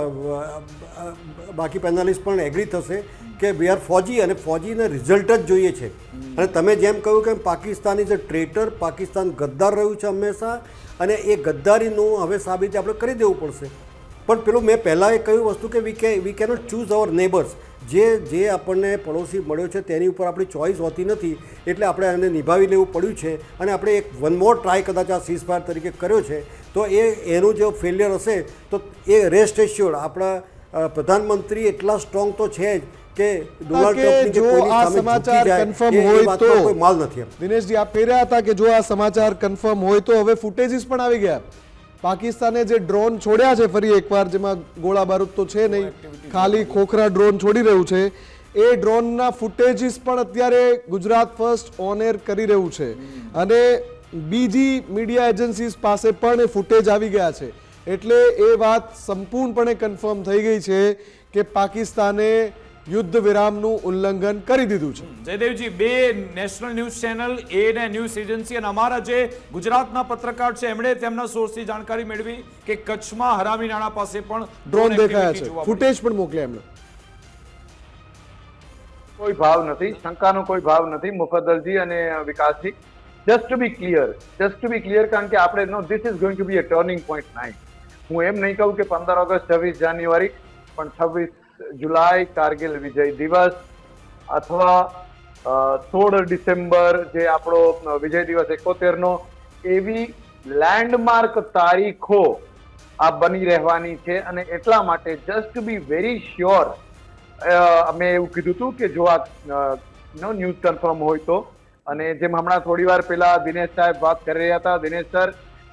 બાકી પેનલિસ્ટ પણ એગ્રી થશે કે વી આર ફોજી અને ફોજીને રિઝલ્ટ જ જોઈએ છે. અને તમે જેમ કહ્યું કે પાકિસ્તાન ઇઝ અ ટ્રેટર, પાકિસ્તાન ગદ્દાર રહ્યું છે હંમેશા અને એ ગદ્દારીનું હવે સાબિત આપણે કરી દેવું પડશે. પણ પેલું મેં પહેલાં એ કહ્યું વસ્તુ કે we cannot choose our neighbours. જે આપણને પડોશી મળ્યો છે તેની ઉપર આપણી ચોઈસ હોતી નથી, એટલે આપણે એને નિભાવી લેવું પડ્યું છે. અને આપણે એક વન મોર ટ્રાય કદાચ આ સીઝ ફાયર તરીકે કર્યો છે તો એનું જો ફેલિયર હશે તો એ રેસ્ટ એશ્યોર્ડ આપણા પ્રધાનમંત્રી એટલા સ્ટ્રોંગ તો છે જ કે ડોનાલ્ડ ટ્રમ્પની જે કોઈની સામે ઝૂકી જાય એ વાતમાં કોઈ માલ નથી. દિનેશજી, આપ કહી રહ્યા હતા કે જો આ સમાચાર કન્ફર્મ હોય તો હવે ફૂટેજીસ પણ આવી ગયા. પાકિસ્તાને જે ડ્રોન છોડ્યા છે ફરી એકવાર, જેમાં ગોળા બારૂદ તો છે નહીં, ખાલી ખોખરા ડ્રોન છોડી રહ્યું છે, એ ડ્રોનના ફૂટેજીસ પણ અત્યારે ગુજરાત ફર્સ્ટ ઓન એર કરી રહ્યું છે. અને બીજી મીડિયા એજન્સીઝ પાસે પણ એ ફૂટેજ આવી ગયા છે. એટલે એ વાત સંપૂર્ણપણે કન્ફર્મ થઈ ગઈ છે કે પાકિસ્તાને યુદ્ધ વિરામનું ઉલ્લંઘન કરી દીધું છે. જયદેવજી, બે નેશનલ ન્યૂઝ ચેનલ અને ન્યૂઝ એજન્સી અને અમારા જે ગુજરાતના પત્રકાર છે એમણે તેમના સોર્સથી જાણકારી મેળવી કે કચ્છમાં હરામી નાણા પાસે પણ ડ્રોન દેખાયા છે, ફૂટેજ પણ મોકલ્યા એમણે. કોઈ ભાવ નથી, શંકાનો કોઈ ભાવ નથી મુફદ્દલજી અને Vikasji. Just to be clear, કારણ કે આપણે know this is going to be a turning point night. હું એમ નહીં કહું કે 15 ઓગસ્ટ 26 જાન્યુઆરી, પણ 26 જુલાઈ કારગિલ વિજય દિવસ અથવા 16 ડિસેમ્બર જે આપણો વિજય દિવસ 71નો, એવી લેન્ડમાર્ક તારીખો આ બની રહેવાની છે. અને એટલા માટે just to be very sure અમે એવું કીધું હતું કે જો આ ન્યૂઝ કન્ફર્મ હોય તો, અને જેમ હમણાં થોડી વાર પહેલા દિનેશ સાહેબ વાત કરી રહ્યા હતા, દિનેશ સર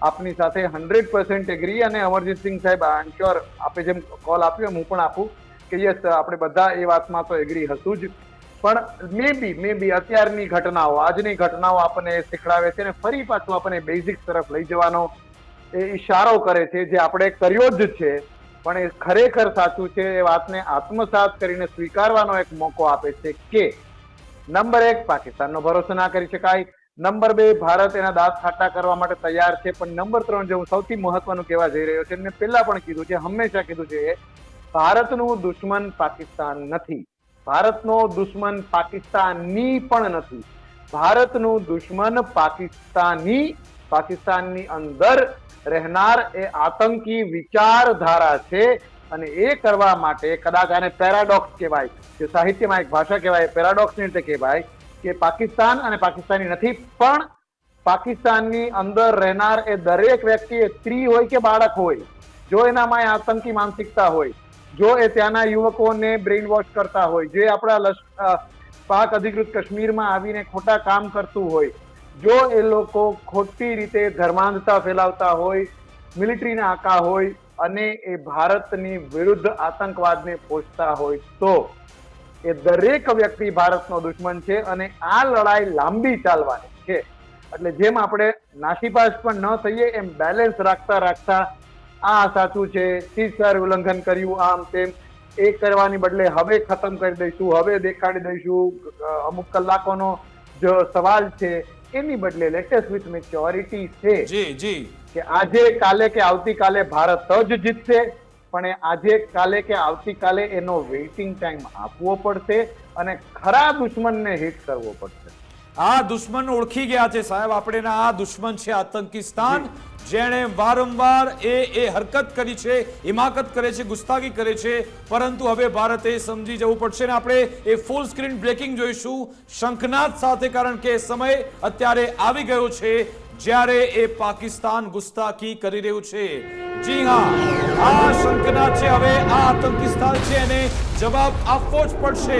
આપની સાથે 100% એગ્રી, અને અમરજીતસિંહ સાહેબ આઈ એમ શ્યોર આપે જેમ કોલ આપ્યો હું પણ આપું કે યસ આપણે બધા એ વાતમાં તો એગ્રી હશું જ. પણ મે બી અત્યારની ઘટનાઓ, આજની ઘટનાઓ આપણને શીખડાવે છે અને ફરી પાછું આપણને બેઝિક્સ તરફ લઈ જવાનો એ ઈશારો કરે છે, જે આપણે કર્યો જ છે પણ એ ખરેખર સાચું છે. એ વાતને આત્મસાત કરીને સ્વીકારવાનો એક મોકો આપે છે કે નંબર 1 પાકિસ્તાનનો ભરોસો ના કરી શકાય, નંબર 2 ભારત એના દાંત ખાટા કરવા માટે તૈયાર છે, પણ નંબર 3 જે હું સૌથી મહત્વનું કહેવા જઈ રહ્યો છે, મેં પહેલા પણ કીધું છે, હંમેશા કીધું છે, ભારતનું દુશ્મન પાકિસ્તાન નથી, ભારતનો દુશ્મન પાકિસ્તાની પણ નથી, ભારતનું દુશ્મન પાકિસ્તાનની અંદર રહેનાર એ આતંકી વિચારધારા છે. અને એ કરવા માટે કદાચ આને પેરાડોક્સ કહેવાય, જે સાહિત્યમાં એક ભાષા કહેવાય, પેરાડોક્સની રીતે કહેવાય કે પાકિસ્તાન અને પાકિસ્તાની નથી, પણ પાકિસ્તાનની અંદર રહેનાર એ દરેક વ્યક્તિ, એ સ્ત્રી હોય કે બાળક હોય, જો એનામાં આતંકી માનસિકતા હોય, જો એ ત્યાંના યુવકોને બ્રેઇન વોશ કરતા હોય, જે આપણા પાક અધિકૃત કાશ્મીરમાં આવીને ખોટા કામ કરતું હોય, જો એ લોકો ખોટી રીતે ધર્માંધતા ફેલાવતા હોય, મિલિટરીના આકા હોય અને એ ભારતની વિરુદ્ધ આતંકવાદને પોષતા હોય, તો એ દરેક વ્યક્તિ ભારતનો દુશ્મન છે. અને આ લડાઈ લાંબી ચાલવાની છે. એટલે જેમ આપણે નાસીપાસ પણ ન થઈએ એમ બેલેન્સ રાખતા રાખતા આ સાચું છે, સીઝફાયર ઉલ્લંઘન કર્યું, આમ તેમ, એ કરવાની બદલે હવે ખતમ કરી દઈશું, હવે દેખાડી દઈશું, અમુક કલાકોનો જો સવાલ છે, એની બદલે લેટેસ્ટ વિથ મેચ્યોરિટી છે કે આજે કાલે કે આવતીકાલે ભારત જ જીતશે, પણ એ આજે કાલે કે આવતીકાલે એનો વેઇટિંગ ટાઈમ આપવો પડશે અને ખરા દુશ્મનને હિટ કરવો પડશે. આ દુશ્મન ઓળખી ગયા છે સાહેબ આપણે, આ દુશ્મન છે આતંકિસ્તાન, જેણે વારંવાર એ હરકત કરી છે, હિમાકત કરે છે, ગુસ્તાખી કરે છે, પરંતુ હવે ભારતે સમજી જવું પડશે. ને આપણે એ ફૂલ સ્ક્રીન બ્રેકિંગ જોઈશું શંખનાદ સાથે, કારણ કે સમય અત્યારે આવી ગયો છે જ્યારે એ પાકિસ્તાન ગુસ્તાખી કરી રહ્યું છે. જી હા, આ શંખનાદ છે. હવે આ આતંકિસ્તાન છે એને જવાબ આપવો જ પડશે.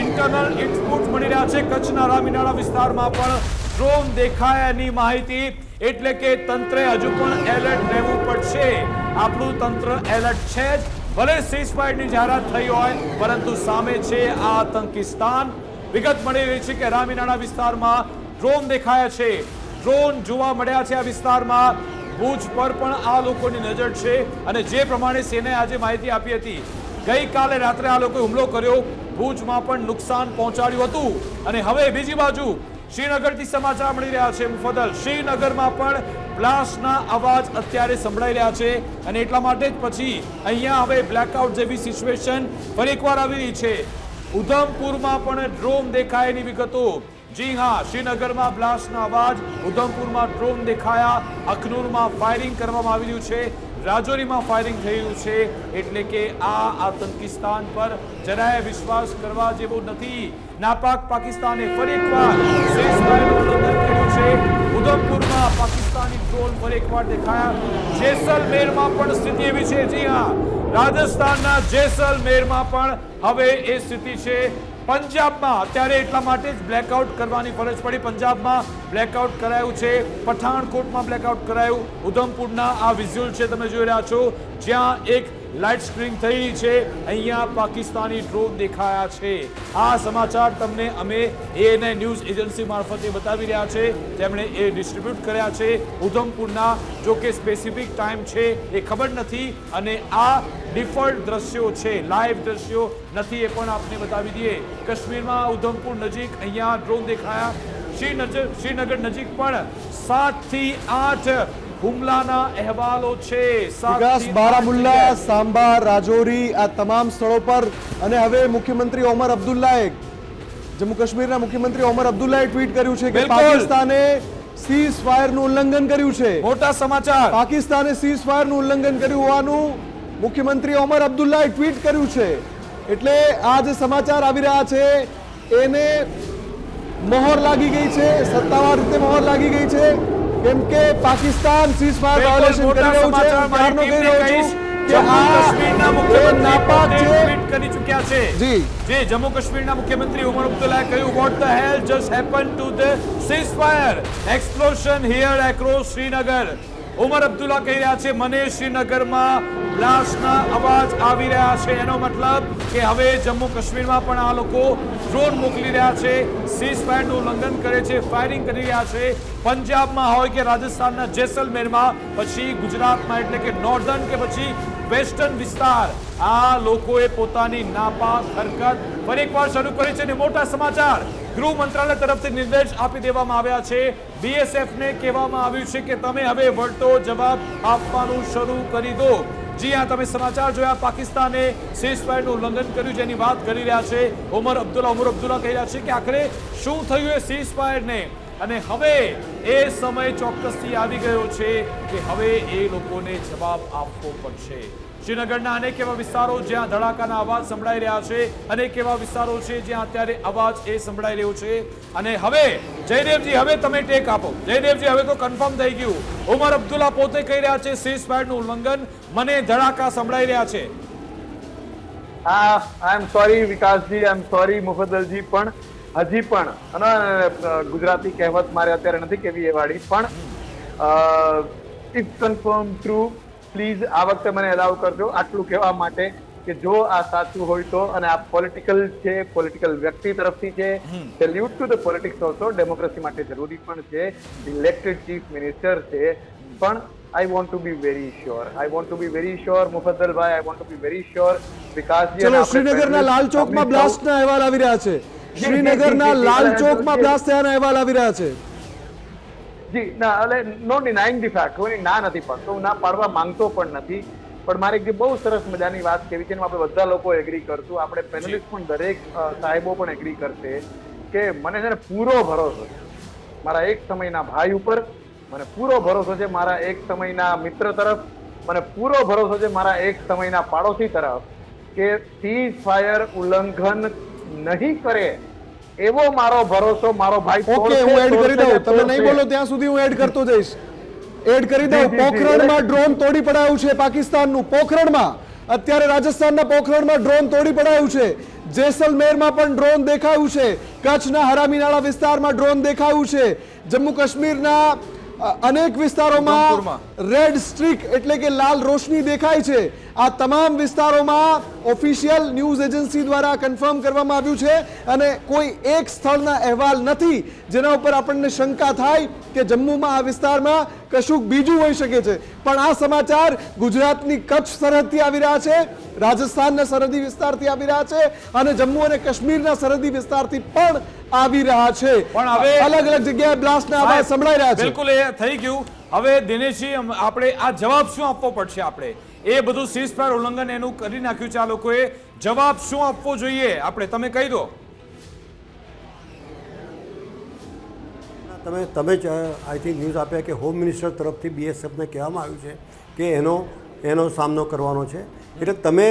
ઇન્ટરનલ ઇનપુટ મળી રહ્યા છે કચ્છના રામીનાળા વિસ્તારમાં પણ ડ્રોન દેખાયાની માહિતી, એટલે કે તંત્રે હજુ પણ એલર્ટ રહેવું પડશે. આપણું તંત્ર એલર્ટ છે જ, ભલે સીઝફાયરની જાહેરાત થઈ હોય, પરંતુ સામે છે આ આતંકિસ્તાન. વિગત મળી રહી છે કે રામીનાળા વિસ્તારમાં ડ્રોન દેખાયા છે, ડ્રોન જોવા મળ્યા છે આ વિસ્તારમાં. ભુજ પર પણ આ લોકોની નજર છે, અને જે પ્રમાણે સેનાએ આજે માહિતી આપી હતી, ગઈકાલે રાત્રે આ લોકોએ હુમલો કર્યો, ભુજમાં પણ નુકસાન પહોંચાડ્યું હતું. અને હવે બીજી બાજુ શ્રીનગરથી સમાચાર મળી રહ્યા છે મુફદ્દલ, શ્રીનગરમાં પણ બ્લાસ્ટના અવાજ અત્યારે સંભળાઈ રહ્યા છે, અને એટલા માટે જ પછી અહીંયા હવે બ્લેકઆઉટ જેવી સિચ્યુએશન ફરી એકવાર આવી રહી છે. ઉધમપુરમાં પણ ડ્રોન દેખાયાની વિગતો. જી હા, શ્રીનગરમાં બ્લાસ્ટના અવાજ, ઉધમપુરમાં ડ્રોન દેખાયા, અખનૂરમાં ફાયરિંગ કરવામાં આવી રહ્યું છે, રાજૌરીમાં ફાયરિંગ થઈ રહ્યું છે. એટલે કે આ આતંકિસ્તાન પર જરાય વિશ્વાસ કરવા જેવો નથી. નાપાક પાકિસ્તાને ફરી એકવાર સીઝફાયરનું ઉલ્લંઘન કર્યું છે. ઉધમપુરમાં પાકિસ્તાની ડ્રોન ફરી એકવાર દેખાયા. જેસલમેરમાં પણ સ્થિતિ એવી છે. જી હા, રાજસ્થાનના જેસલમેરમાં પણ હવે એ સ્થિતિ છે. પંજાબમાં અત્યારે એટલા માટે જ બ્લેકઆઉટ કરવાની ફરજ પડી. પંજાબમાં બ્લેકઆઉટ કરાયું છે, પઠાણકોટમાં બ્લેકઆઉટ કરાયું. ઉધમપુરના આ વિઝ્યુઅલ છે, તમે જોઈ રહ્યા છો, જ્યાં એક લાઇટ સ્ક્રીન થઈ રહી છે. અહીંયા પાકિસ્તાની ડ્રોન દેખાયા છે. આ સમાચાર તમને અમે એએનઆઈ ન્યૂઝ એજન્સી મારફતે બતાવી રહ્યા છે, તેમણે એ ડિસ્ટ્રીબ્યુટ કર્યા છે. ઉધમપુરના જો કે સ્પેસિફિક ટાઈમ છે એ ખબર નથી, અને આ ડિફોલ્ટ દ્રશ્યો છે, લાઈવ દ્રશ્યો નથી, એ પણ આપને બતાવી દઈએ. કાશ્મીરમાં ઉધમપુર નજીક અહીંયા ડ્રોન દેખાયા. શ્રીનગર નજીક પણ 7 થી 8 હુમલાના અહેવાલો છે. બારામુલ્લા, સાંબા, રાજૌરી, આ તમામ સ્થળો પર. અને હવે મુખ્યમંત્રી ઓમર અબ્દુલ્લાએ, જમ્મુ કાશ્મીરના મુખ્યમંત્રી ઓમર અબ્દુલ્લાએ ટ્વીટ કર્યું છે કે પાકિસ્તાને સીઝ ફાયરનું ઉલ્લંઘન કર્યું છે. મોટા સમાચાર. પાકિસ્તાને સીઝ ફાયરનું ઉલ્લંઘન કર્યું હોવાનું મુખ્યમંત્રી ઓમર અબ્દુલ્લાએ ટ્વીટ કર્યું છે. એટલે આ જે સમાચાર આવી રહ્યા છે એને મહોર લાગી ગઈ છે, સત્તાવાર રીતે મહોર લાગી ગઈ છે, કેમ કે પાકિસ્તાન સીઝ ફાયર વાયોલેશન કરી રહ્યું છે. ત્યારનો કહી રહ્યો છું કે કાશ્મીરના મુખ્યમંત્રી નાપાક છે. ટ્વીટ કરી ચૂક્યા છે. જી જે જમ્મુ કાશ્મીરના મુખ્યમંત્રી ઉમર અબ્દુલ્લાએ કહ્યું, what the hell just happen to the ceasefire explosion here across Srinagar. Omar Abdullah કહી રહ્યા છે, મને શ્રીનગરમાં બ્લાસ્ટના અવાજ આવી રહ્યા છે. એનો મતલબ કે હવે જમ્મુ કાશ્મીરમાં પણ આ લોકો ડ્રોન મોકલી રહ્યા છે, સીઝફાયરનું ઉલ્લંઘન કરે છે, ફાયરિંગ કરી રહ્યા છે. પંજાબમાં હોય કે રાજસ્થાનના જેસલમેરમાં, પછી ગુજરાતમાં એટલે કે નોર્ધન કે પછી વેસ્ટર્ન વિસ્તાર, આ લોકોએ પોતાની નાપાક હરકત ફરી એકવાર શરૂ કરી છે. અને મોટા સમાચાર, ગૃહ મંત્રાલય તરફથી નિર્દેશ આપી દેવામાં આવ્યા છે. બીએસએફને કહેવામાં આવ્યું છે કે તમે હવે વળતો જવાબ આપવાનું શરૂ કરી દો. જી હા, તમે સમાચાર જોયા. પાકિસ્તાને સીઝફાયરનું ઉલ્લંઘન કર્યું જેની વાત કરી રહ્યા છે ઉમર અબ્દુલ્લા કહી રહ્યા છે કે આખરે શું થયું એ સીઝફાયરને. અને હવે એ સમય ચોક્કસથી આવી ગયો છે કે હવે એ લોકોને જવાબ આપવો પડશે. શ્રીનગરના અનેક એવા વિસ્તારો જ્યાં ધડાકાના અવાજ સંભળાઈ રહ્યા છે, અનેક એવા વિસ્તારો છે જ્યાં અત્યારે અવાજ એ સંભળાઈ રહ્યો છે. અને હવે જયદેવજી, હવે તમે ટેક આપો. જયદેવજી, હવે તો કન્ફર્મ થઈ ગયું. ઉમર અબ્દુલ્લા પોતે કહી રહ્યા છે સીઝફાયરનું ઉલ્લંઘન, મને ધડાકા સંભળાઈ રહ્યા છે. આઈ am sorry વિકાસજી, I am sorry મુફદ્દલજી, પણ હજી પણ અને ગુજરાતી કહેવત મારે અત્યારે નથી કેવી એ વાળી, પણ ઇટ્સ કન્ફર્મ ટ્રુ. પ્લીઝ આ વખતે મને એલાવ કરજો આટલું કહેવા માટે કે જો આ સાચું હોય તો, અને આ પોલિટિકલ છે, પોલિટિકલ વ્યક્તિ તરફથી છે, salute to the politics also, democracy માટે જરૂરી પણ છે, ઇલેક્ટેડ ચીફ મિનિસ્ટર છે, પણ I want to be very sure. I want to be very sure, Mufaddal bhai. I want to be very sure. વિકાસજી, ચલો, શ્રીનગરના લાલ ચોકમાં બ્લાસ્ટના અહેવાલ આવી રહ્યા છે. શ્રીનગરના લાલ ચોકમાં બ્લાસ્ટ થયાના અહેવાલ આવી રહ્યા છે. જી ના, એટલે નો ડિનાઇંગ ધી ફેક્ટ, હું ના નથી પાડતો, હું ના પાડવા માંગતો પણ નથી, પણ મારે એક જે બહુ સરસ મજાની વાત કેવી છે, આપણે બધા લોકો એગ્રી કરશું, આપણે પેનલિસ્ટ પણ દરેક સાહેબો પણ એગ્રી કરશે કે મને છે ને પૂરો ભરોસો છે મારા એક સમયના ભાઈ ઉપર, મને પૂરો ભરોસો છે મારા એક સમયના મિત્ર તરફ, મને પૂરો ભરોસો છે મારા એક સમયના પાડોશી તરફ કે સીઝ ફાયર ઉલ્લંઘન નહીં કરે એવો મારો ભરોસો મારો ભાઈ. ઓકે, હું એડ કરી દઉં, તમે નહીં બોલો ત્યાં સુધી હું એડ કરતો જઈશ. એડ કરી દઉં. પોખરણમાં ડ્રોન તોડી પડાયું છે પાકિસ્તાનનું. પોખરણમાં અત્યારે રાજસ્થાનના પોખરણમાં ડ્રોન તોડી પડાયું છે. જેસલમેરમાં પણ ડ્રોન દેખાયું છે. કચ્છના હરામીનાળા વિસ્તારમાં ડ્રોન દેખાયું છે. જમ્મુ કાશ્મીરના અનેક વિસ્તારોમાં રેડ સ્ટ્રીક એટલે કે લાલ રોશની દેખાય છે. આ તમામ વિસ્તારોમાં ઓફિશિયલ ન્યૂઝ એજન્સી દ્વારા કન્ફર્મ કરવામાં આવ્યું છે અને કોઈ એક સ્થળના અહેવાલ નથી જેના ઉપર આપણને શંકા થાય કે જમ્મુમાં આ વિસ્તારમાં કશુંક બીજું હોઈ શકે છે. પણ આ સમાચાર ગુજરાતની કચ્છ સરહદથી આવી રહ્યા છે, રાજસ્થાનના સરહદી વિસ્તારથી આવી રહ્યા છે અને જમ્મુ અને કાશ્મીરના સરહદી વિસ્તારથી પણ આવી રહ્યા છે. પણ હવે અલગ અલગ જગ્યાએ બ્લાસ્ટના અવાજ સંભળાઈ રહ્યા છે. બિલકુલ, એ થઈ ગયું. હવે દિનેશજી, આપણે આ જવાબ શું આપવો પડશે? આપણે એ બધું સીઝફાયર ઉલ્લંઘન એનું કરી નાખ્યું છે આ લોકોએ, જવાબ શું આપવો જોઈએ આપણે? તમે કહી દો. તમે જ આઈ થિંક ન્યૂઝ આપ્યા કે હોમ મિનિસ્ટર તરફથી બીએસએફને કહેવામાં આવ્યું છે કે એનો સામનો કરવાનો છે. એટલે તમે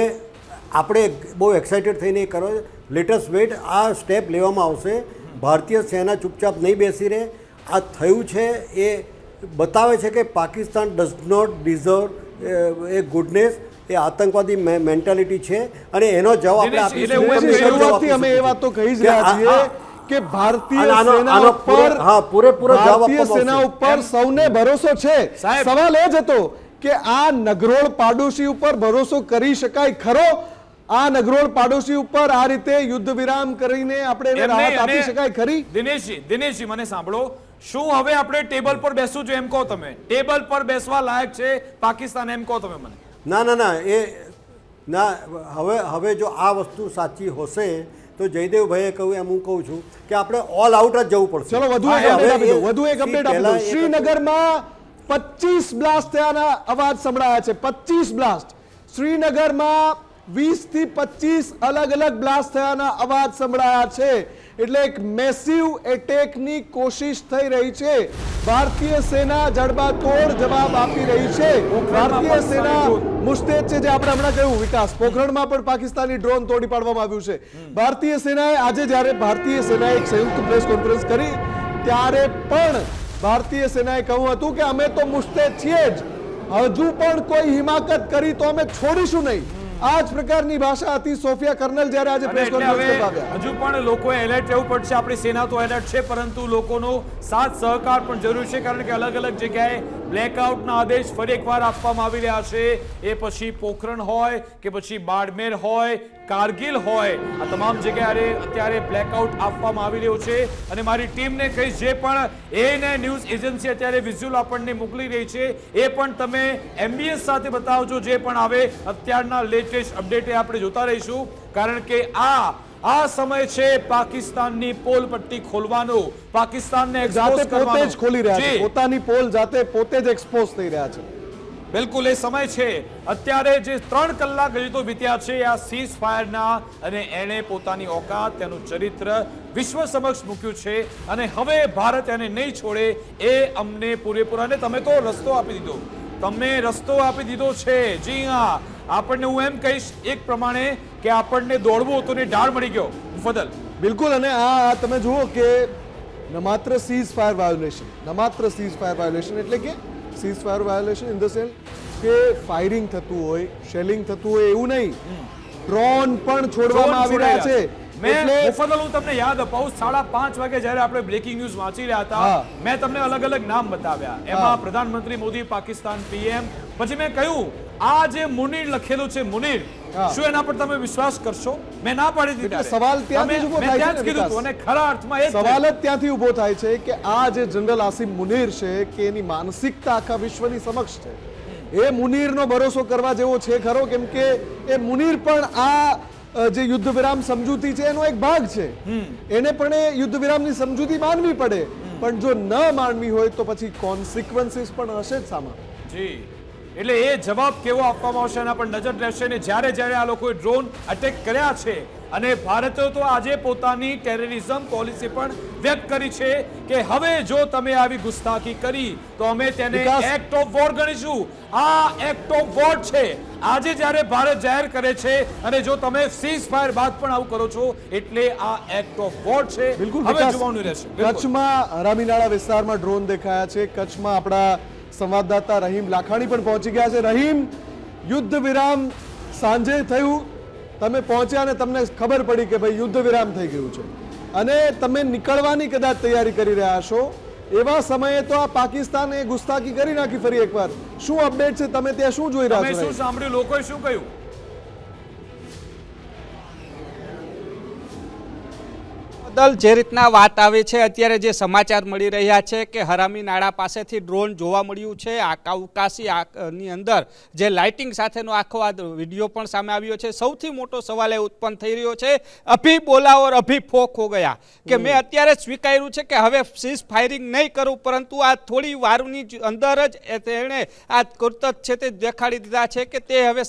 આપણે બહુ એક્સાઇટેડ થઈને એ કરો, લેટેસ્ટ વેટ, આ સ્ટેપ લેવામાં આવશે. ભારતીય સેના ચૂપચાપ નહીં બેસી રહે. આ થયું છે એ બતાવે છે કે Pakistan does not deserve a goodness, એ આતંકવાદી મેન્ટાલિટી છે અને એનો જવાબ આપણે શરૂઆતથી અમે એ વાત તો કહી જ રહ્યા છીએ કે ભારતીય સેના ઉપર સૌને ભરોસો છે. સવાલ એ જ હતો કે આ નગરોળ પાડોશી ઉપર ભરોસો કરી શકાય ખરો? આ નગરોળ પાડોશી ઉપર આ રીતે યુદ્ધ વિરામ કરીને આપણે એને રાહત આપી શકાય ખરી? દિનેશજી, મને સાંભળો, શું હવે આપણે ટેબલ પર બેસવું જોઈએ એમ કહો તમે? ટેબલ પર બેસવા લાયક છે પાકિસ્તાન એમ કહો તમે મને? ના, એ ના. હવે જો આ વસ્તુ સાચી હશે તો જયદેવભાઈએ કહ્યું એમ હું કહું છું કે આપણે ઓલ આઉટ જ જવું પડશે. ચલો, વધુ એક અપડેટ આપી દો. શ્રીનગરમાં 25 બ્લાસ્ટ થયાના અવાજ સંભળાયા છે. 25 બ્લાસ્ટ. શ્રીનગરમાં 20 થી 25 અલગ અલગ બ્લાસ્ટ થયાના અવાજ સંભળાયા છે. એટલે એક મેસિવ એટેકની કોશિશ થઈ રહી છે. ભારતીય સેના જડબાતોડ જવાબ આપી રહી છે. ભારતીય સેના મુસ્તેદ છે, જે આપણે હમણાં કહ્યું વિકાસ, પોખરણમાં પણ પાકિસ્તાની ડ્રોન તોડી પાડવામાં આવ્યું છે. ભારતીય સેનાએ આજે જ્યારે ભારતીય સેનાએ એક સંયુક્ત પ્રેસ કોન્ફરન્સ કરી ત્યારે પણ ભારતીય સેનાએ કહ્યું હતું કે અમે તો મુસ્તેદ છીએ જ, હજુ પણ કોઈ હિમાકત કરી તો અમે છોડીશું નહીં. આ જ પ્રકારની ભાષા હતી સોફિયા કર્નલ જ્યારે આજે પ્રેસ કોન્ફરન્સ કરવા આવ્યા. હજુ પણ લોકોએ એલર્ટ રહેવું પડશે. આપણી સેના તો એલર્ટ છે, પરંતુ લોકોનો સાથ સહકાર પણ જરૂરી છે, કારણ કે અલગ અલગ જગ્યાએ બ્લેકઆઉટના આદેશ ફરી એકવાર આપવામાં આવી રહ્યા છે. એ પછી પોખરણ હોય કે પછી બાડમેર હોય, કારગિલ હોય, આ તમામ જગ્યાએ અત્યારે બ્લેકઆઉટ આપવામાં આવી રહ્યો છે. અને મારી ટીમને કહીશ, જે પણ એને ન્યૂઝ એજન્સી અત્યારે વિઝ્યુઅલ આપણને મોકલી રહી છે, એ પણ તમે એમબીએસ સાથે બતાવજો. જે પણ આવે અત્યારના લેટેસ્ટ અપડેટ આપણે જોતા રહીશું, કારણ કે આ સમય છે પાકિસ્તાનની પોલ પટ્ટી ખોલવાનો, પાકિસ્તાનને જાતે એક્સપોઝ પોતે જ ખોલી રહ્યા છે, જી. પોતાની પોલ જાતે પોતે જ એક્સપોઝ થઈ રહ્યા છે. બિલકુલ એ સમય છે. અત્યારે જે 3 કલાક હજી તો વીત્યા છે આ સીઝ ફાયરના, અને એણે પોતાની ઓકાત, તેનું ચરિત્ર વિશ્વ સમક્ષ મૂક્યું છે, અને હવે ભારત એને નહીં છોડે એ અમને પૂરેપૂરા. અને તમે તો રસ્તો આપી દીધો, તમે રસ્તો આપી દીધો છે. જી હા, આપણને હું એમ કહીશ એક પ્રમાણે કે આપણને દોડવું હતું ને ઢાળ મળી ગયો. મુફદ્દલ બિલકુલ. અને આ તમે જુઓ કે ન માત્ર સીઝ ફાયર વાયોલેશન, ન માત્ર સીઝ ફાયર વાયોલેશન એટલે કે ceasefire violation in the sense કે ફાયરિંગ થતું હોય, શેલિંગ થતું હોય એવું નહીં, ડ્રોન પણ છોડવામાં આવી રહ્યા છે. મુફદ્દલ હું તમને યાદ અપાવું, 5:30 વાગે જ્યારે આપણે બ્રેકિંગ ન્યૂઝ વાંચી રહ્યા હતા, મેં તમને અલગ અલગ નામ બતાવ્યા. એમાં પ્રધાનમંત્રી મોદી, પાકિસ્તાન પીએમ, પછી મેં કહ્યું આ જે મુનીર લખેલું છે, મુનીર, શું એના પર તમે વિશ્વાસ કરશો? મેં ના પાડી દીધી. સવાલ ત્યાંથી ઉભો થાય છે, અને ખરા અર્થમાં એ સવાલ જ ત્યાંથી ઉભો થાય છે કે આ જે જનરલ આસિમ મુનીર છે, કે એની માનસિકતા આખા વિશ્વની સમક્ષ છે. એ મુનીરનો ભરોસો કરવા જેવો છે ખરો? કેમ કે એ મુનીર પણ આ જે યુદ્ધ વિરામ સમજૂતી છે એનો એક ભાગ છે. એને પણ એ યુદ્ધ વિરામની સમજૂતી માનવી પડે, પણ જો ન માનવી હોય તો પછી કોન્સિક્વન્સીસ પણ હશે જ સામે. જી, એટલે એ જવાબ કેવો આપવામાં આવશે એના પર નજર રહેશે. ને જ્યારે આ લોકોએ ડ્રોન અટેક કર્યા છે, અને ભારતે તો આજે પોતાની ટેરરિઝમ પોલિસી પણ વ્યક્ત કરી છે કે હવે જો તમે આવી ગુસ્તાખી કરી તો અમે તેને એક્ટ ઓફ વોર ગણીશું. આ એક્ટ ઓફ વોર છે. આજે જ્યારે ભારત જાહેર કરે છે, અને જો તમે સીઝ ફાયર બાદ પણ આવું કરો છો, એટલે આ એક્ટ ઓફ વોર છે. બિલકુલ હવે જોવાનું રહેશે. કચ્છમાં હરામીનાળા વિસ્તારમાં ડ્રોન દેખાયા છે. કચ્છમાં આપણા સંવાદદાતા રહીમ લાખાણી પણ પહોંચી ગયા છે. રહીમ, યુદ્ધ વિરામ સાંજે થયું, તમે પહોંચ્યા અને તમને ખબર પડી કે ભાઈ યુદ્ધ વિરામ થઈ ગયું છે, અને તમે નીકળવાની કદાચ તૈયારી કરી રહ્યા છો, એવા સમયે તો આ પાકિસ્તાને ગુસ્તાખી કરી નાખી ફરી એકવાર. શું અપડેટ છે? તમે ત્યાં શું જોઈ રહ્યા છો? શું સાંભળ્યું? લોકોએ શું કહ્યું? જે રીતના વાત આવે છે, અત્યારે જે સમાચાર મળી રહ્યા છે કે હરામી નાળા પાસેથી ડ્રોન જોવા મળ્યું છે. આ કાઉકાસી અંદર જે લાઇટિંગ સાથેનો આખો આ વિડીયો પણ સામે આવ્યો છે. સૌથી મોટો સવાલ એ ઉત્પન્ન થઈ રહ્યો છે, અભી બોલા ઓર અભી ફોક હો ગયા, કે મેં અત્યારે સ્વીકાર્યું છે કે હવે સીઝ ફાયરિંગ નહીં કરું, પરંતુ આ થોડી વારની અંદર જ તેણે આ કુર્તત છે તે દેખાડી દીધા છે કે તે હવે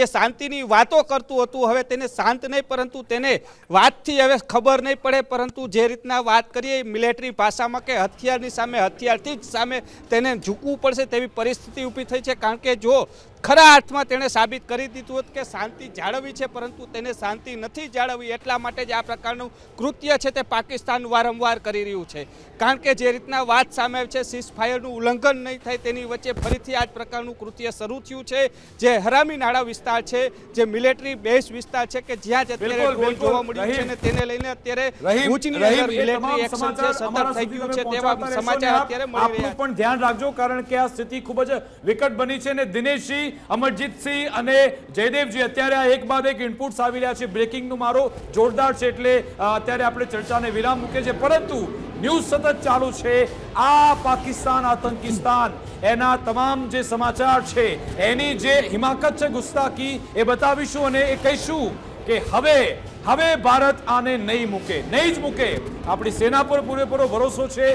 શાંતિની વાતો કરતું હતું, હવે તેને શાંત નહીં, પરંતુ તેને વાતથી હવે ખબર નહીં પડે, પરંતુ જે રીતના વાત કરીએ મિલિટરી ભાષામાં કે હથિયારની સામે હથિયારથી જ સામે તેને ઝૂકવું પડશે તેવી પરિસ્થિતિ ઊભી થઈ છે. કારણ કે જો ખરા અર્થમાં તેણે સાબિત કરી દીધું હતું કે શાંતિ જાળવવી છે, પરંતુ તેને શાંતિ નથી જાળવવી, એટલા માટે જ આ પ્રકારનું કૃત્ય છે તે પાકિસ્તાન વારંવાર કરી રહ્યું છે. કારણ કે જે રીતના વાત સામે આવી છે, સીઝ ફાયરનું ઉલ્લંઘન નહીં થાય તેની વચ્ચે ફરીથી આ જ પ્રકારનું કૃત્ય શરૂ થયું છે. જે હરામી નાળા વિસ્તાર છે, જે મિલિટરી બેઝ વિસ્તાર છે, કે જ્યાં જ અત્યારે ડ્રોન જોવા મળ્યું છે, અને તેને લઈને અત્યારે ભુજની અંદર મિલિટરી એક્શન છે સતત થઈ ગયું છે, તેવા સમાચાર અત્યારે મળી રહ્યા છે. પણ ધ્યાન રાખજો, કારણ કે આ સ્થિતિ ખૂબ જ વિકટ બની છે. અને દિનેશજી, અમરજીતસિંહ અને જયદેવજી, અત્યારે આ એક બાદ એક ઇનપુટ્સ આવી રહ્યા છે. બ્રેકિંગનું મારો જોરદાર છે, એટલે અત્યારે આપણે ચર્ચાને વિરામ મૂકીએ છીએ, પરંતુ ન્યૂઝ સતત ચાલુ છે. આ પાકિસ્તાન આતંકિસ્તાન, એના તમામ જે સમાચાર છે, એની જે હિમાકત છે, ગુસ્તાખી, એ બતાવીશું અને એ કહીશું કે હવે ભારત આને નહીં મૂકે, નહીં જ મૂકે. આપણી સેના પર પૂરેપૂરો ભરોસો છે.